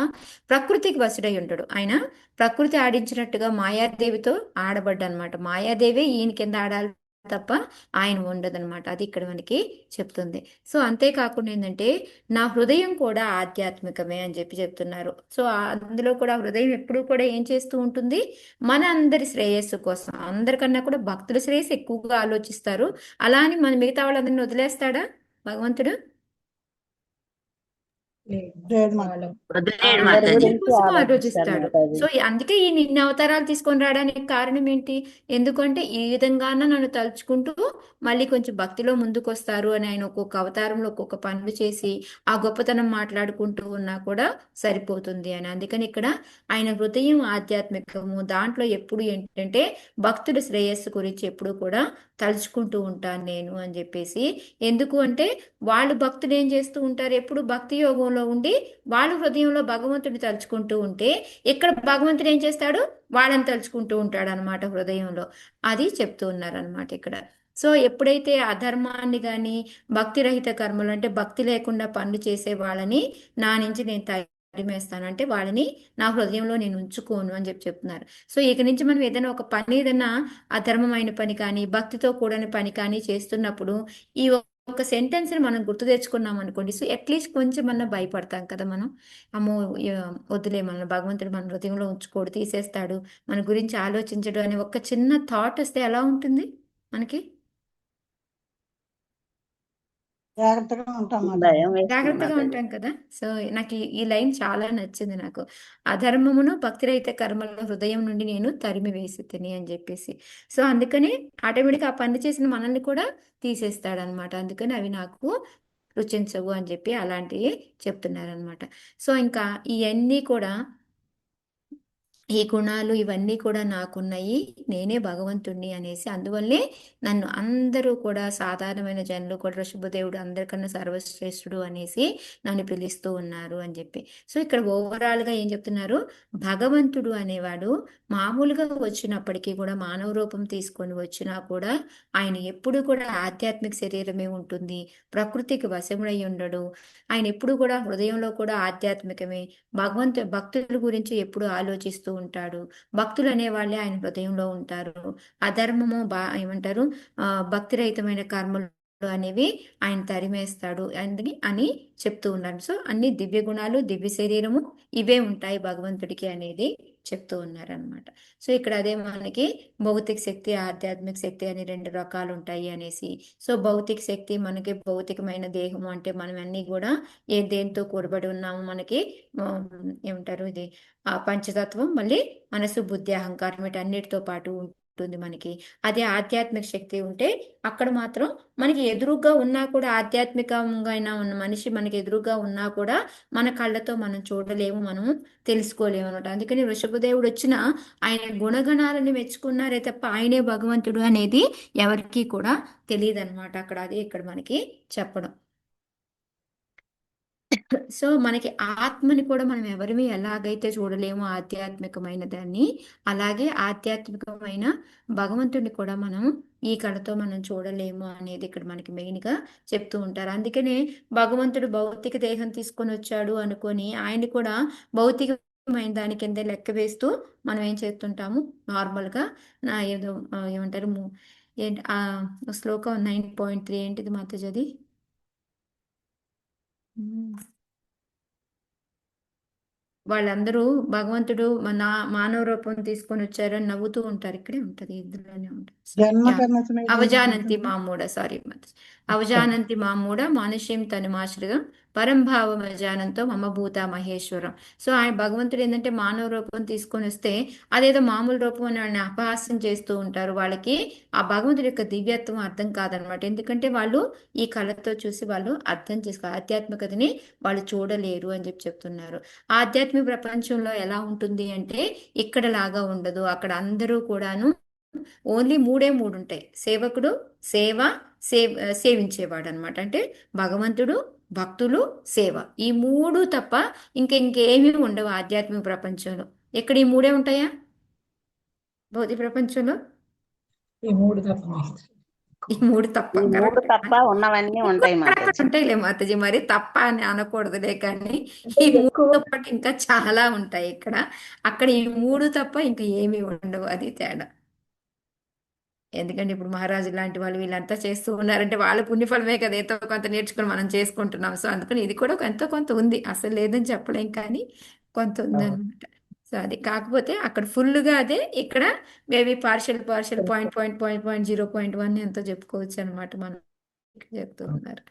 ప్రకృతికి వశుడై ఉంటాడు. ఆయన ప్రకృతి ఆడించినట్టుగా మాయాదేవితో ఆడబడ్డనమాట. మాయాదేవి ఈయన కింద ఆడాలి తప్ప ఆయన ఉండదన్నమాట. అది ఇక్కడ మనకి చెప్తుంది. సో అంతేకాకుండా ఏంటంటే నా హృదయం కూడా ఆధ్యాత్మికమే అని చెప్పి చెప్తున్నారు. సో అందులో కూడా హృదయం ఎప్పుడూ కూడా ఏం చేస్తూ ఉంటుంది, మన అందరి శ్రేయస్సు కోసం, అందరికన్నా కూడా భక్తుల శ్రేయస్సు ఎక్కువగా ఆలోచిస్తారు. అలా అని మన మిగతా వాళ్ళందరినీ వదిలేస్తాడా భగవంతుడు? లేదు వాళ్ళ వదిలేడు అందరి మాతాజీ. అందరి గురించి కోసం ఆలోచిస్తారు ఆలోచిస్తాడు. మాతాజీ. సో అందుకే ఈ ఇన్ని అవతారాలు తీసుకొని రావడానికి కారణం ఏంటి, ఎందుకంటే ఈ విధంగానే నన్ను తలుచుకుంటూ మళ్ళీ కొంచెం భక్తిలో ముందుకు వస్తారు అని ఆయన ఒక్కొక్క అవతారంలో ఒక్కొక్క పనులు చేసి ఆ గొప్పతనం మాట్లాడుకుంటూ ఉన్నా కూడా సరిపోతుంది అని. అందుకని ఇక్కడ ఆయన హృదయం ఆధ్యాత్మికము, దాంట్లో ఎప్పుడు ఏంటంటే భక్తుల శ్రేయస్సు గురించి ఎప్పుడు కూడా తలుచుకుంటూ ఉంటాను నేను అని చెప్పేసి. ఎందుకు అంటే వాళ్ళు భక్తులు ఏం చేస్తూ ఉంటారు, ఎప్పుడు భక్తి యోగంలో ఉండి వాళ్ళు హృదయంలో భగవంతుడిని తలుచుకుంటూ ఉంటే ఇక్కడ భగవంతుడు ఏం చేస్తాడు, వాళ్ళని తలుచుకుంటూ ఉంటాడు అనమాట హృదయంలో. అది చెప్తూ ఉన్నారనమాట ఇక్కడ. సో ఎప్పుడైతే అధర్మాన్ని కానీ భక్తి రహిత కర్మలు అంటే భక్తి లేకుండా పనులు చేసే వాళ్ళని నా నుంచి నేను తరిమేస్తాను, అంటే వాళ్ళని నా హృదయంలో నేను ఉంచుకోను అని చెప్పి చెప్తున్నారు. సో ఇక నుంచి మనం ఏదైనా ఒక పని, ఏదైనా అధర్మమైన పని కానీ భక్తితో కూడని పని కానీ చేస్తున్నప్పుడు ఈ ఒక సెంటెన్స్ ని మనం గుర్తు తెచ్చుకున్నాం అనుకోండి, సో అట్లీస్ట్ కొంచెం అన్నా భయపడతాం కదా మనం. అమ్మో వద్దులే, మన భగవంతుడు మన హృదయంలో ఉంచుకోడు, తీసేస్తాడు, మన గురించి ఆలోచించడు అనే ఒక చిన్న థాట్ వస్తే ఎలా ఉంటుంది మనకి? జాగ్రత్తగా ఉంటాం భయం వేస్తుంది జాగ్రత్తగా మాతాజీ. ఉంటాం కదా. సో నాకు ఈ లైన్ చాలా నచ్చింది నాకు. అధర్మమును భక్తిరహిత కర్మల హృదయం నుండి నేను తరిమి వేసి తిని అని చెప్పేసి. సో అందుకని ఆటోమేటిక్గా ఆ పని చేసిన మనల్ని కూడా తీసేస్తాడనమాట. అందుకని అవి నాకు రుచించవు అని చెప్పి అలాంటివి చెప్తున్నారనమాట. సో ఇంకా ఇవన్నీ కూడా, ఈ గుణాలు ఇవన్నీ కూడా నాకున్నాయి, నేనే భగవంతుణ్ణి అనేసి, అందువల్లే నన్ను అందరూ కూడా సాధారణమైన జనులు కూడా ఋషభదేవుడు అందరికన్నా సర్వశ్రేష్ఠుడు అనేసి నన్ను పిలుస్తూ ఉన్నారు అని చెప్పి. సో ఇక్కడ ఓవరాల్గా ఏం చెప్తున్నారు, భగవంతుడు అనేవాడు మామూలుగా వచ్చినప్పటికీ కూడా మానవ రూపం తీసుకొని వచ్చినా కూడా ఆయన ఎప్పుడు కూడా ఆధ్యాత్మిక శరీరమే ఉంటుంది, ప్రకృతికి వశముడై ఉండడు. ఆయన ఎప్పుడు కూడా హృదయంలో కూడా ఆధ్యాత్మికమే, భక్తుల గురించి ఎప్పుడు ఆలోచిస్తూ ఉంటాడు. భక్తులు అనేవాళ్ళే ఆయన హృదయంలో ఉంటారు. అధర్మము ఏమంటారు, భక్తిరహితమైన కర్మలు అనేవి ఆయన తరిమేస్తాడు అని చెప్తూ ఉన్నారు. సో అన్ని దివ్య గుణాలు, దివ్య శరీరము ఇవే ఉంటాయి భగవంతుడికి అనేది చెప్తూ ఉన్నారనమాట. సో ఇక్కడ అదే మనకి భౌతిక శక్తి, ఆధ్యాత్మిక శక్తి అని రెండు రకాలు ఉంటాయి అనేసి. సో భౌతిక శక్తి మనకి భౌతికమైన దేహము అంటే మనం అన్ని కూడా దేంతో కూడబడి ఉన్నాము, మనకి ఏమంటారు ఇది పంచతత్వం, మళ్ళీ మనసు, బుద్ధి, అహంకారం వీటన్నిటితో పాటు ఉంటుంది మనకి. అదే ఆధ్యాత్మిక శక్తి ఉంటే అక్కడ మాత్రం మనకి ఎదురుగా ఉన్నా కూడా, ఆధ్యాత్మికంగా అయినా ఉన్న మనిషి మనకి ఎదురుగా ఉన్నా కూడా మన కళ్ళతో మనం చూడలేము, మనం తెలుసుకోలేము అనమాట. అందుకని వృషభదేవుడు వచ్చిన ఆయన గుణగణాలను మెచ్చుకున్నారే తప్ప ఆయనే భగవంతుడు అనేది ఎవరికీ కూడా తెలియదు అనమాట. అక్కడ అదే ఇక్కడ మనకి చెప్పడం. సో మనకి ఆత్మని కూడా మనం ఎవరిని ఎలాగైతే చూడలేమో ఆధ్యాత్మికమైన దాన్ని, అలాగే ఆధ్యాత్మికమైన భగవంతుడిని కూడా మనం ఈ కళతో మనం చూడలేము అనేది ఇక్కడ మనకి మెయిన్గా చెప్తూ ఉంటారు. అందుకనే భగవంతుడు భౌతిక దేహం తీసుకొని వచ్చాడు అనుకొని ఆయన్ని కూడా భౌతికమైన దాని కింద లెక్క వేస్తూ మనం ఏం చేస్తుంటాము నార్మల్గా నా ఏదో ఏమంటారు ఏంటి శ్లోకం 9.3 ఏంటిది మాతాజీ అది? వాళ్ళందరూ భగవంతుడు మానవ రూపం తీసుకొని వచ్చారని నవ్వుతూ ఉంటారు. ఇక్కడే ఉంటది, ఇందులోనే ఉంటుంది. జన్మ యా. కర్మ సుమేధం అవజానంతి మామూఢ, సారీ అవజానంతి మామూఢ మానుష్యం తనుమాశ్రితం పరంభావం అజానంతో మమ భూత మహేశ్వరం. సో ఆయన భగవంతుడు ఏంటంటే మానవ రూపం తీసుకొని వస్తే అదేదో మామూలు రూపం అని వాళ్ళని అపహాస్యం చేస్తూ ఉంటారు. వాళ్ళకి ఆ భగవంతుడి యొక్క దివ్యత్వం అర్థం కాదనమాట. ఎందుకంటే వాళ్ళు ఈ కళతో చూసి వాళ్ళు అర్థం చేసుకో ఆధ్యాత్మికతని వాళ్ళు చూడలేరు అని చెప్తున్నారు. ఆధ్యాత్మిక ప్రపంచంలో ఎలా ఉంటుంది అంటే ఇక్కడ లాగా ఉండదు. అక్కడ అందరూ కూడాను ఓన్లీ మూడు ఉంటాయి. సేవకుడు, సేవించేవాడు అనమాట. అంటే భగవంతుడు, భక్తులు, సేవ, ఈ మూడు తప్ప ఇంకేమీ ఉండవు ఆధ్యాత్మిక ప్రపంచంలో. ఎక్కడ ఈ మూడే ఉంటాయా భౌతిక ప్రపంచంలో? ఈ మూడు తప్ప ఈ మూడు తప్ప, ఈ మూడు కరెక్ట్. తప్ప ఉన్నవన్నీ ఉంటాయి మాతాజీ. ఉంటాయిలే మాతాజీ, మరి తప్ప అని అనకూడదులే, కానీ ఈ ఎక్కువ మూడుతో పాటు ఇంకా చాలా ఉంటాయి ఇక్కడ. అక్కడ ఈ మూడు తప్ప ఇంకా ఏమీ ఉండవు, అది తేడా. ఎందుకంటే ఇప్పుడు మహారాజు లాంటి వాళ్ళు వీళ్ళంతా చేస్తూ ఉన్నారంటే వాళ్ళ పుణ్యఫలమే కదా, ఎంతో కొంత నేర్చుకుని మనం చేసుకుంటున్నాం. సో అందుకని ఇది కూడా ఎంతో కొంత ఉంది, అసలు లేదని చెప్పలేం, కానీ కొంత ఉంది అనమాట. సో అది కాకపోతే అక్కడ ఫుల్గా అదే, ఇక్కడ మేబీ పార్షల్ పాయింట్ 0.1 ఎంతో చెప్పుకోవచ్చు అనమాట. మనం చెప్తూ ఉన్నారు.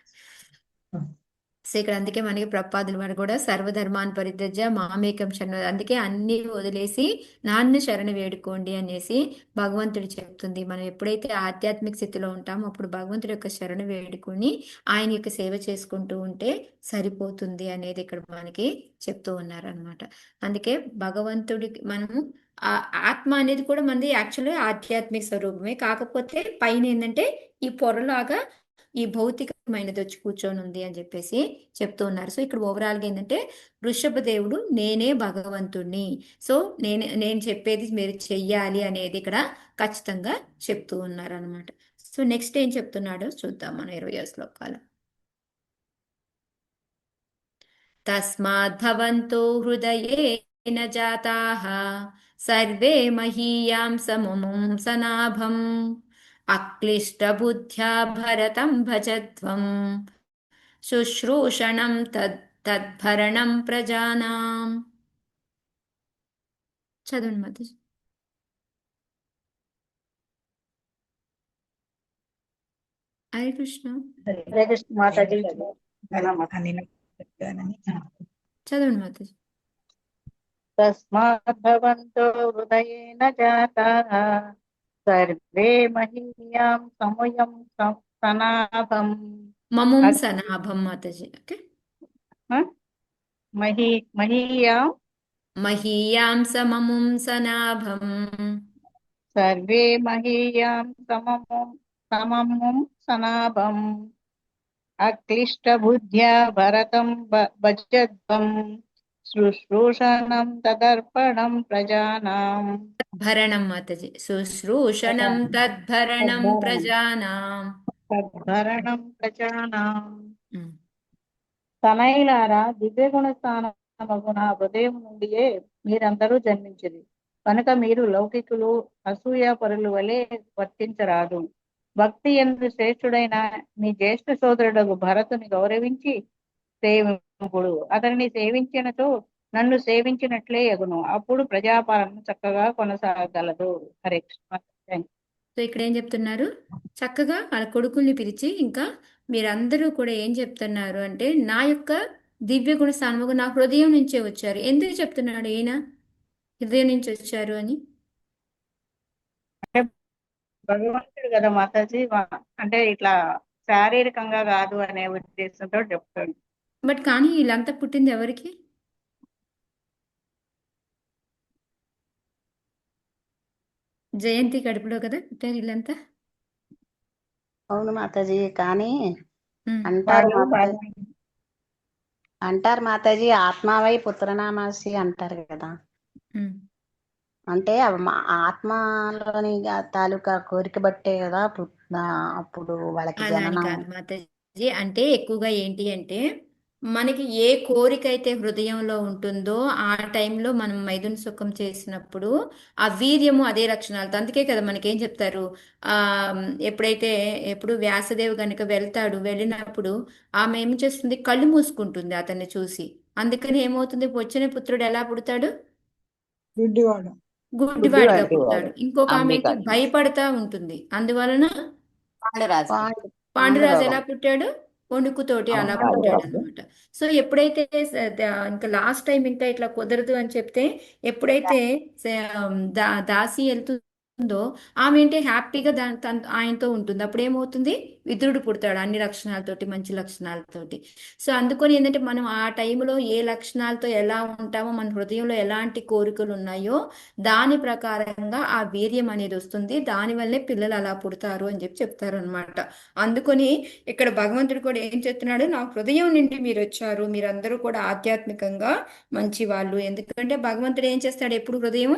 సో ఇక్కడ అందుకే మనకి ప్రపాదుల వారు కూడా సర్వధర్మాన్ని పరిత్యజ్య మామేకం శరణ, అందుకే అన్ని వదిలేసి నాన్ను శరణ వేడుకోండి అనేసి భగవంతుడు చెప్తుంది. మనం ఎప్పుడైతే ఆధ్యాత్మిక స్థితిలో ఉంటామో అప్పుడు భగవంతుడి యొక్క శరణ వేడుకొని ఆయన యొక్క సేవ చేసుకుంటూ ఉంటే సరిపోతుంది అనేది ఇక్కడ మనకి చెప్తూ ఉన్నారనమాట. అందుకే భగవంతుడికి మనము ఆత్మ అనేది కూడా మనది యాక్చువల్గా ఆధ్యాత్మిక స్వరూపమే, కాకపోతే పైన ఏంటంటే ఈ పొరలాగా ఈ భౌతికమైనది వచ్చి కూర్చొని ఉంది అని చెప్పేసి చెప్తూ ఉన్నారు. సో ఇక్కడ ఓవరాల్గా ఏంటంటే వృషభ దేవుడు నేనే భగవంతుణ్ణి, సో నేను చెప్పేది మీరు చెయ్యాలి అనేది ఇక్కడ ఖచ్చితంగా చెప్తూ ఉన్నారు అనమాట. సో నెక్స్ట్ ఏం చెప్తున్నాడో చూద్దాం మన 20వ శ్లోకాలు. తస్మాత్ భవంతో హృదయేన జాతాః సర్వే మహీయాం సమముం సనాభం అక్లిష్టబుద్ధ్యా భరతం భజధ్వం శుశ్రూషణం తద్భరణం ప్రజానాం. చదవండి మాతాజీ. హరే కృష్ణ. హరే కృష్ణ మాతాజీ. చదవండి మాతాజీ. తస్మాత్ భవంతో హృదయేన జాతాః సర్వే మహీయాం సమయం సనాభం. మముం సనాభం మాతాజీ. ఓకే. మహీయాం సమముం సనాభం సర్వే మహీయాం సమముం సనాభం అక్లిష్టబుద్ధ్యా భరతం భజధ్వం శుశ్రూషణం తదర్పణం ప్రజానాం. భరణం మాతాజీ. శుశ్రూషణం తద్భరణం ప్రజానాం. తద్భరణం ప్రజానాం. తనయులారా, దివ్యగుణ స్థానమగు నా హృదయం నుండియే మీరందరూ జన్మించిరి కనుక మీరు లౌకికులు అసూయాపరులు వలె వర్తించరాదు. భక్తి యందు శ్రేష్ఠుడైన మీ జ్యేష్ఠ సోదరుడు భరతుని గౌరవించి సేవింపుడు. అతనిని సేవించినతో నన్ను సేవించినట్లే యగును. అప్పుడు ప్రజాపాలన చక్కగా కొనసాగలదు. హరే కృష్ణ. సో ఇక్కడ ఏం చెప్తున్నారు, చక్కగా వాళ్ళ కొడుకుల్ని పిలిచి ఇంకా మీరందరూ కూడా ఏం చెప్తున్నారు అంటే నా యొక్క దివ్య గుణ స్థానముగా నా హృదయం నుంచే వచ్చారు. ఎందుకు చెప్తున్నాడు ఈయన హృదయం నుంచి వచ్చారు అని? భగవంతుడు కదా మాతాజీ, అంటే ఇట్లా శారీరకంగా కాదు అనే ఉద్దేశంతో చెప్తాడు. బట్ కానీ వీళ్ళంతా పుట్టింది ఎవరికి? జయంతి కడుపులో కదా పుట్టారు వీళ్ళంతా. అవును మాతాజీ, కానీ అంటారు మాతాజీ, అంటారు మాతాజీ, ఆత్మావై పుత్రనామాసి అంటారు కదా. ఉమ్. అంటే అవి ఆత్మలోని తాలూకా కోరిక బట్టే కదా అప్పుడు వాళ్ళకి అలా అని జననం. కాదు మాతాజీ, అంటే ఎక్కువగా ఏంటి అంటే మనకి ఏ కోరిక అయితే హృదయంలో ఉంటుందో ఆ టైంలో మనం మైథున సుఖం చేసినప్పుడు ఆ వీర్యము అదే లక్షణాలతో, అందుకే కదా మనకేం చెప్తారు, ఆ ఎప్పుడైతే ఎప్పుడు వ్యాసదేవ్ గనుక వెళ్ళినప్పుడు ఆమె ఏం చేస్తుంది, కళ్ళు మూసుకుంటుంది అతన్ని చూసి. అందుకని ఏమవుతుంది, వచ్చిన పుత్రుడు ఎలా పుడతాడు, గుడ్డివాడు. గుడ్డివాడిగా గుడ్డివాడు పుడతాడు. ఇంకొక ఆమె ఏంటి, అంబికాదేవి భయపడతా ఉంటుంది. అందువలన పాండురాజు పాండురాజు పాండురోగం ఎలా పుట్టాడు, వణుకుతోటి అలా పుట్టాడు పాండురాజు అనమాట. సో ఎప్పుడైతే ఇంకా లాస్ట్ టైం ఇంకా ఇట్లా కుదరదు అని చెప్తే, ఎప్పుడైతే దాసి వెళ్తుందో ఆమె ఏంటి హ్యాపీగా ఆయనతో ఉంటుంది. అప్పుడు ఏమవుతుంది, విదురుడు పుడతాడు అన్ని లక్షణాలతోటి, మంచి లక్షణాలతోటి. సో అందుకని ఏంటంటే మనం ఆ టైంలో ఏ లక్షణాలతో ఎలా ఉంటామో, మన హృదయంలో ఎలాంటి కోరికలు ఉన్నాయో దాని ప్రకారంగా ఆ వీర్యం అనేది వస్తుంది. దానివల్లే పిల్లలు అలా పుడతారు అని చెప్తారు అనమాట. అందుకని ఇక్కడ భగవంతుడు కూడా ఏం చెప్తున్నాడు, నా హృదయం నుండి మీరు వచ్చారు, మీరందరూ కూడా ఆధ్యాత్మికంగా మంచి వాళ్ళు. ఎందుకంటే భగవంతుడు ఏం చేస్తాడు, ఎప్పుడు హృదయం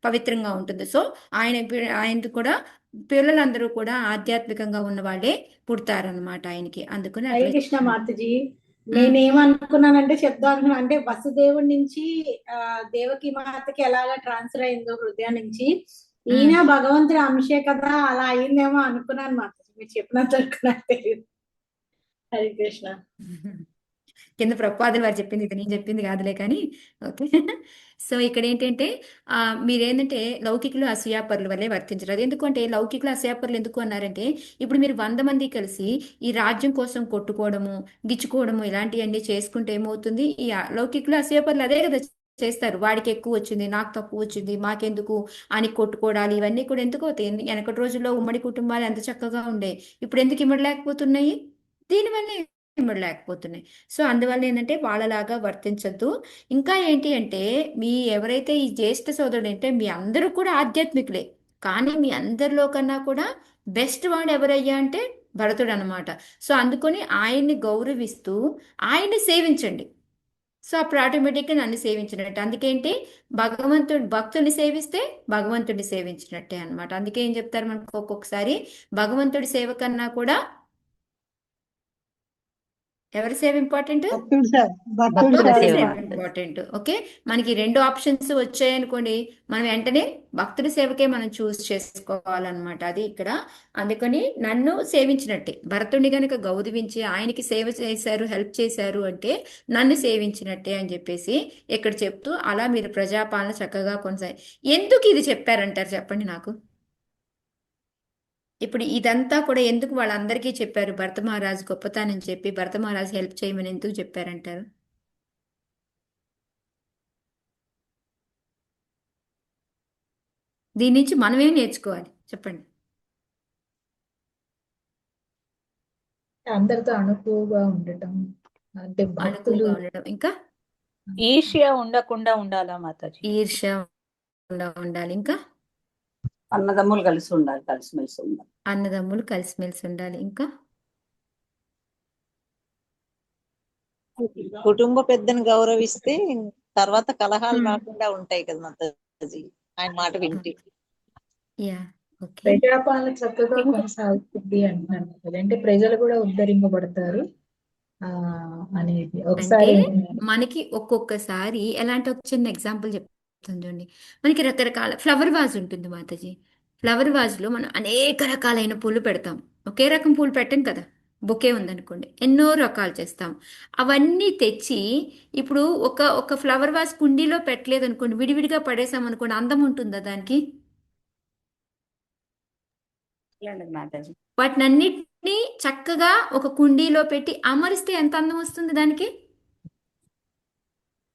పవిత్రంగా ఉంటుంది. సో ఆయన కూడా పిల్లలందరూ కూడా ఆధ్యాత్మికంగా ఉన్న వాళ్ళే పుడతారనమాట ఆయనకి. అందుకని హరే అట్లా కృష్ణ మాతజీ, నేనేమనుకున్నానంటే చెప్దాం అనుకున్నా, అంటే వసుదేవుడి నుంచి దేవకి మాతకి ఎలాగా ట్రాన్స్ఫర్ అయిందో హృదయం నుంచి, ఈయన భగవంతుడి అంశే కదా, అలా అయిందేమో అనుకున్నాను మాతజీ. మీరు చెప్పినంత వరకు నాకు తెలియదు. హరే కృష్ణ. కింద ప్రపాదులు వారు చెప్పింది, ఇది నేను చెప్పింది కాదులే కానీ. ఓకే. సో ఇక్కడ ఏంటంటే మీరేంటంటే లౌకికులు అసూయాపరుల వల్లే వర్తించరు. అది ఎందుకంటే లౌకికులు అసూయాపరులు ఎందుకు అన్నారంటే, ఇప్పుడు మీరు 100 మంది కలిసి ఈ రాజ్యం కోసం కొట్టుకోవడము, గిచ్చుకోవడము ఇలాంటివన్నీ చేసుకుంటే ఏమవుతుంది, ఈ లౌకికులు అసూయాపరులు అదే కదా చేస్తారు. వాడికి ఎక్కువ వచ్చింది, నాకు తక్కువ వచ్చింది, మాకెందుకు అని కొట్టుకోవడాలు ఇవన్నీ కూడా ఎందుకు అవుతాయి. వెనకటి రోజుల్లో ఉమ్మడి కుటుంబాలు ఎంత చక్కగా ఉండే, ఇప్పుడు ఎందుకు ఇమ్మడలేకపోతున్నాయి, దీనివల్ల ఇమ్మడలేకపోతున్నాయి. సో అందువల్ల ఏంటంటే వాళ్ళలాగా వర్తించద్దు. ఇంకా ఏంటి అంటే, మీ ఎవరైతే ఈ జ్యేష్ఠ సోదరుడు అంటే మీ అందరూ కూడా ఆధ్యాత్మికులే, కానీ మీ అందరిలో కన్నా కూడా బెస్ట్ వాడు ఎవరయ్యా అంటే భరతుడు అనమాట. సో అందుకని ఆయన్ని గౌరవిస్తూ ఆయన్ని సేవించండి. సో అప్పుడు ఆటోమేటిక్గా నన్ను సేవించినట్టే. అందుకేంటి, భక్తుని సేవిస్తే భగవంతుడిని సేవించినట్టే అనమాట. అందుకే ఏం చెప్తారు మనకు, ఒక్కొక్కసారి భగవంతుడి సేవ కన్నా కూడా ఎవరి సేవ ఇంపార్టెంట్, భక్తుల భక్తుడి సేవ సేవ ఇంపార్టెంట్. ఓకే, మనకి 2 ఆప్షన్స్ వచ్చాయనుకోండి, మనం వెంటనే భక్తుడి సేవకే మనం చూస్ చేసుకోవాలన్నమాట. అది ఇక్కడ. అందుకని నన్ను సేవించినట్టే, భరతుడిని కనుక గౌరవించి ఆయనకి సేవ చేశారు, హెల్ప్ చేశారు అంటే నన్ను సేవించినట్టే అని చెప్పేసి ఇక్కడ చెప్తూ, అలా మీరు ప్రజాపాలన చక్కగా కొనసాగి. ఎందుకు ఇది చెప్పారంటారు చెప్పండి నాకు. ఇప్పుడు ఇదంతా కూడా ఎందుకు వాళ్ళందరికీ చెప్పారు, భరత మహారాజు గొప్పతనం చెప్పి భరత మహారాజు హెల్ప్ చేయమని ఎందుకు చెప్పారంటారు. దీని నుంచి మనమేం నేర్చుకోవాలి చెప్పండి. అందరితో అణుకువగా ఉండటం, అంటే భక్తులు అనుకువగా ఉండడం, ఇంకా ఈర్ష్య ఉండకుండా ఉండాలా మాతాజీ? ఈర్ష్య ఉండాలి, ఇంకా అన్నదమ్ములు కలిసి ఉండాలి, కలిసిమెలిసి ఉండాలి. అన్నదమ్ములు కలిసిమెలిసి ఉండాలి, ఇంకా కుటుంబ పెద్దను గౌరవిస్తే తర్వాత కలహాలు రాకుండా ఉంటాయి కదా మాతాజీ, ఆయన మాట వింటే. Yeah okay. ప్రజాపాలన చక్కగా కొనసాగుతుంది అంటున్నాను కదా, అంటే ప్రజలు కూడా ఉద్ధరింపబడతారు అనేది. అంటే ఒకసారి మనకి ఒక్కొక్కసారి ఎలాంటి ఒక చిన్న ఎగ్జాంపుల్ చెప్తాను చూడండి. మనకి రకరకాల ఫ్లవర్ వాజ్ ఉంటుంది మాతాజీ. ఫ్లవర్ వాజ్లో మనం అనేక రకాలైన పూలు పెడతాం. ఒకే రకం పూలు పెట్టం కదా. బొకే ఉందనుకోండి, ఎన్నో రకాలు చేస్తాం. అవన్నీ తెచ్చి ఇప్పుడు ఒక ఫ్లవర్ వాజ్ కుండీలో పెట్టలేదు అనుకోండి, విడివిడిగా పడేసాం అనుకోండి, అందం ఉంటుందా దానికి? మాతాజీ వాటిని అన్నిటినీ చక్కగా ఒక కుండీలో పెట్టి అమరిస్తే ఎంత అందం వస్తుంది దానికి.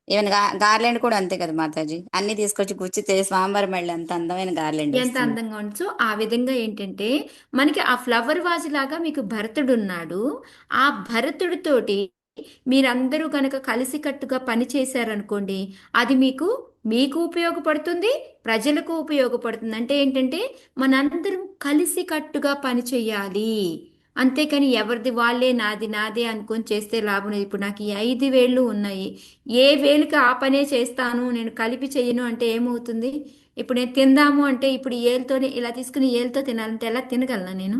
ఈవెన్ గార్లెండ్ కూడా అంతే కదా మాతాజీ, అన్ని తీసుకొచ్చి గుచ్చితే స్వామివారి మళ్ళీ అంత అందమైన గార్లెండ్ ఎంత వస్తుంది. అందంగా ఉంది. సో ఆ విధంగా ఏంటంటే మనకి ఆ ఫ్లవర్ వాజ్ లాగా మీకు భరతుడు ఉన్నాడు. ఆ భరతుడితోటి మీరందరూ కనుక కలిసికట్టుగా పని చేశారనుకోండి, అది మీకు ఉపయోగపడుతుంది, ప్రజలకు ఉపయోగపడుతుంది. అంటే ఏంటంటే మనందరం కలిసికట్టుగా పని చేయాలి అంతేకాని ఎవరిది వాళ్ళే నాది నాదే అనుకొని చేస్తే లాభం లేదు. ఇప్పుడు నాకు ఈ 5 వేళ్ళు ఉన్నాయి, ఏ వేలుకి ఆ పనే చేస్తాను, నేను కలిపి చెయ్యను అంటే ఏమవుతుంది? ఇప్పుడు నేను తిందాము అంటే ఇప్పుడు ఈ ఏలుతోనే ఇలా తీసుకుని ఏలుతో తినాలంటే ఎలా తినగలనా నేను?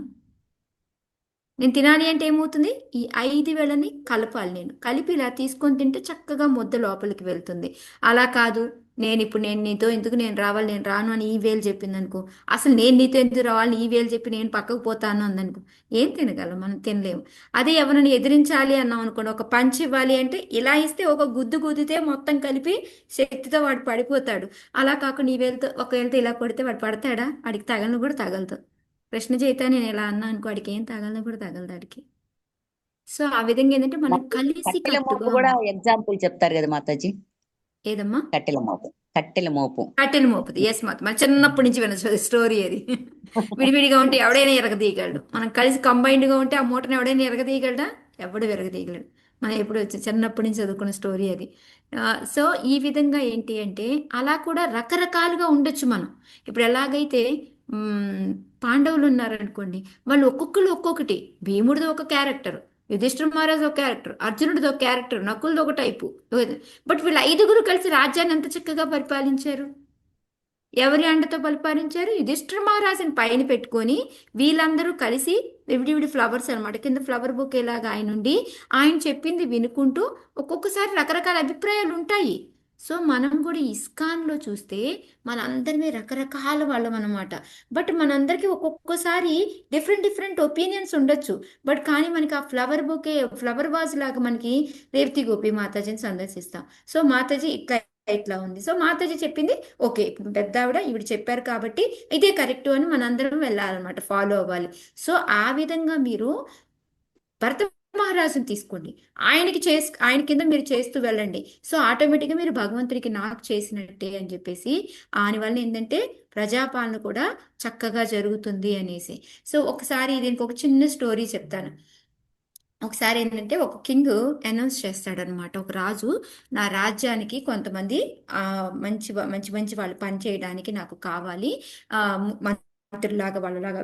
నేను తినాలి అంటే ఏమవుతుంది? ఈ 5 వేళని కలపాలి, నేను కలిపి ఇలా తీసుకొని తింటే చక్కగా ముద్ద లోపలికి వెళ్తుంది. అలా కాదు, నేను నీతో ఎందుకు నేను రావాలి, నేను రాను అని ఈ వేలు చెప్పింది అనుకో, అసలు నేను నీతో ఎందుకు రావాలి, ఈ వేలు చెప్పి నేను పక్కకు పోతాను అందనుకో, ఏం తినగలం? మనం తినలేము. అదే ఎవరిని ఎదిరించాలి అన్నాం అనుకోండి, ఒక పంచి ఇవ్వాలి అంటే ఇలా ఇస్తే ఒక గుద్దు గుద్దితే మొత్తం కలిపి శక్తితో వాడు పడిపోతాడు. అలా కాకుండా ఈ వేలుతో ఒక వేలుతో ఇలా కొడితే వాడు పడతాడా? వాడికి తగలను కూడా తగలదు. కృష్ణ చైతన్య నేను ఇలా అన్నా అనుకో, వాడికి ఏం తగలదు కూడా తగలదు వాడికి. సో ఆ విధంగా ఏంటంటే మనం కలిసి కట్టెల మోపు కట్టుగా కూడా ఎగ్జాంపుల్ చెప్తారు కదా మాతాజీ. ఏదమ్మా? కట్టెల మోపు, కట్టెల మోపు. కట్టెలు మోపుది. ఎస్ మాత, మన చిన్నప్పటి నుంచి విన్న స్టోరీ అది. విడివిడిగా ఉంటే ఎవడైనా ఎరగదీయగలడు, మనం కలిసి కంబైన్డ్గా ఉంటే ఆ మూటను ఎవడైనా ఎరగదీయగలడా? ఎవడు ఎరగదీయగలడు. మనం ఎప్పుడు చిన్నప్పటి నుంచి చదువుకున్న స్టోరీ అది. సో ఈ విధంగా ఏంటి అంటే అలా కూడా రకరకాలుగా ఉండొచ్చు మనం. ఇప్పుడు ఎలాగైతే పాండవులు ఉన్నారనుకోండి, వాళ్ళు ఒక్కొక్కరు ఒక్కొక్కటి. భీముడిది ఒక క్యారెక్టర్, యుధిష్ఠిర మహారాజు ఒక క్యారెక్టర్, అర్జునుడిది ఒక క్యారెక్టర్, నకులది ఒక టైపు. బట్ వీళ్ళు 5గురు కలిసి రాజ్యాన్ని ఎంత చక్కగా పరిపాలించారు. ఎవరి అండతో పరిపాలించారు? యుధిష్ఠిర మహారాజుని పైన పెట్టుకొని వీళ్ళందరూ కలిసి విడివిడి ఫ్లవర్స్ అనమాట, కింద ఫ్లవర్ బొకే లాగా ఆయన ఉండి ఆయన చెప్పింది వినుకుంటూ ఒక్కొక్కసారి రకరకాల అభిప్రాయాలు ఉంటాయి. సో మనం కూడా ఇస్కాన్లో చూస్తే మనందరినీ రకరకాల వాళ్ళం అనమాట. బట్ మనందరికీ ఒక్కొక్కసారి డిఫరెంట్ డిఫరెంట్ ఒపీనియన్స్ ఉండొచ్చు. బట్ కానీ మనకి ఆ ఫ్లవర్ బొకే, ఫ్లవర్ వాజ్ లాగా మనకి రేవతి గోపి మాతాజీని సందర్శిస్తాం. సో మాతాజీ ఇట్లా ఉంది, సో మాతాజీ చెప్పింది ఓకే, ఇప్పుడు పెద్ద ఆవిడ ఈవిడ చెప్పారు కాబట్టి ఇదే కరెక్ట్ అని మనందరం వెళ్ళాలన్నమాట, ఫాలో అవ్వాలి. సో ఆ విధంగా మీరు భరత మహారాజుని తీసుకోండి, ఆయన కింద మీరు చేస్తూ వెళ్ళండి. సో ఆటోమేటిక్గా మీరు భగవంతుడికి నాకు చేసినట్టే అని చెప్పేసి దానివల్ల ఏంటంటే ప్రజాపాలన కూడా చక్కగా జరుగుతుంది అనేసి. సో ఒకసారి దీనికి ఒక చిన్న స్టోరీ చెప్తాను. ఒకసారి ఏంటంటే ఒక కింగ్ అనౌన్స్ చేస్తాడనమాట, ఒక రాజు నా రాజ్యానికి కొంతమంది మంచి మంచి మంచి వాళ్ళు పని చేయడానికి నాకు కావాలి, మంత్రులాగా వాళ్ళలాగా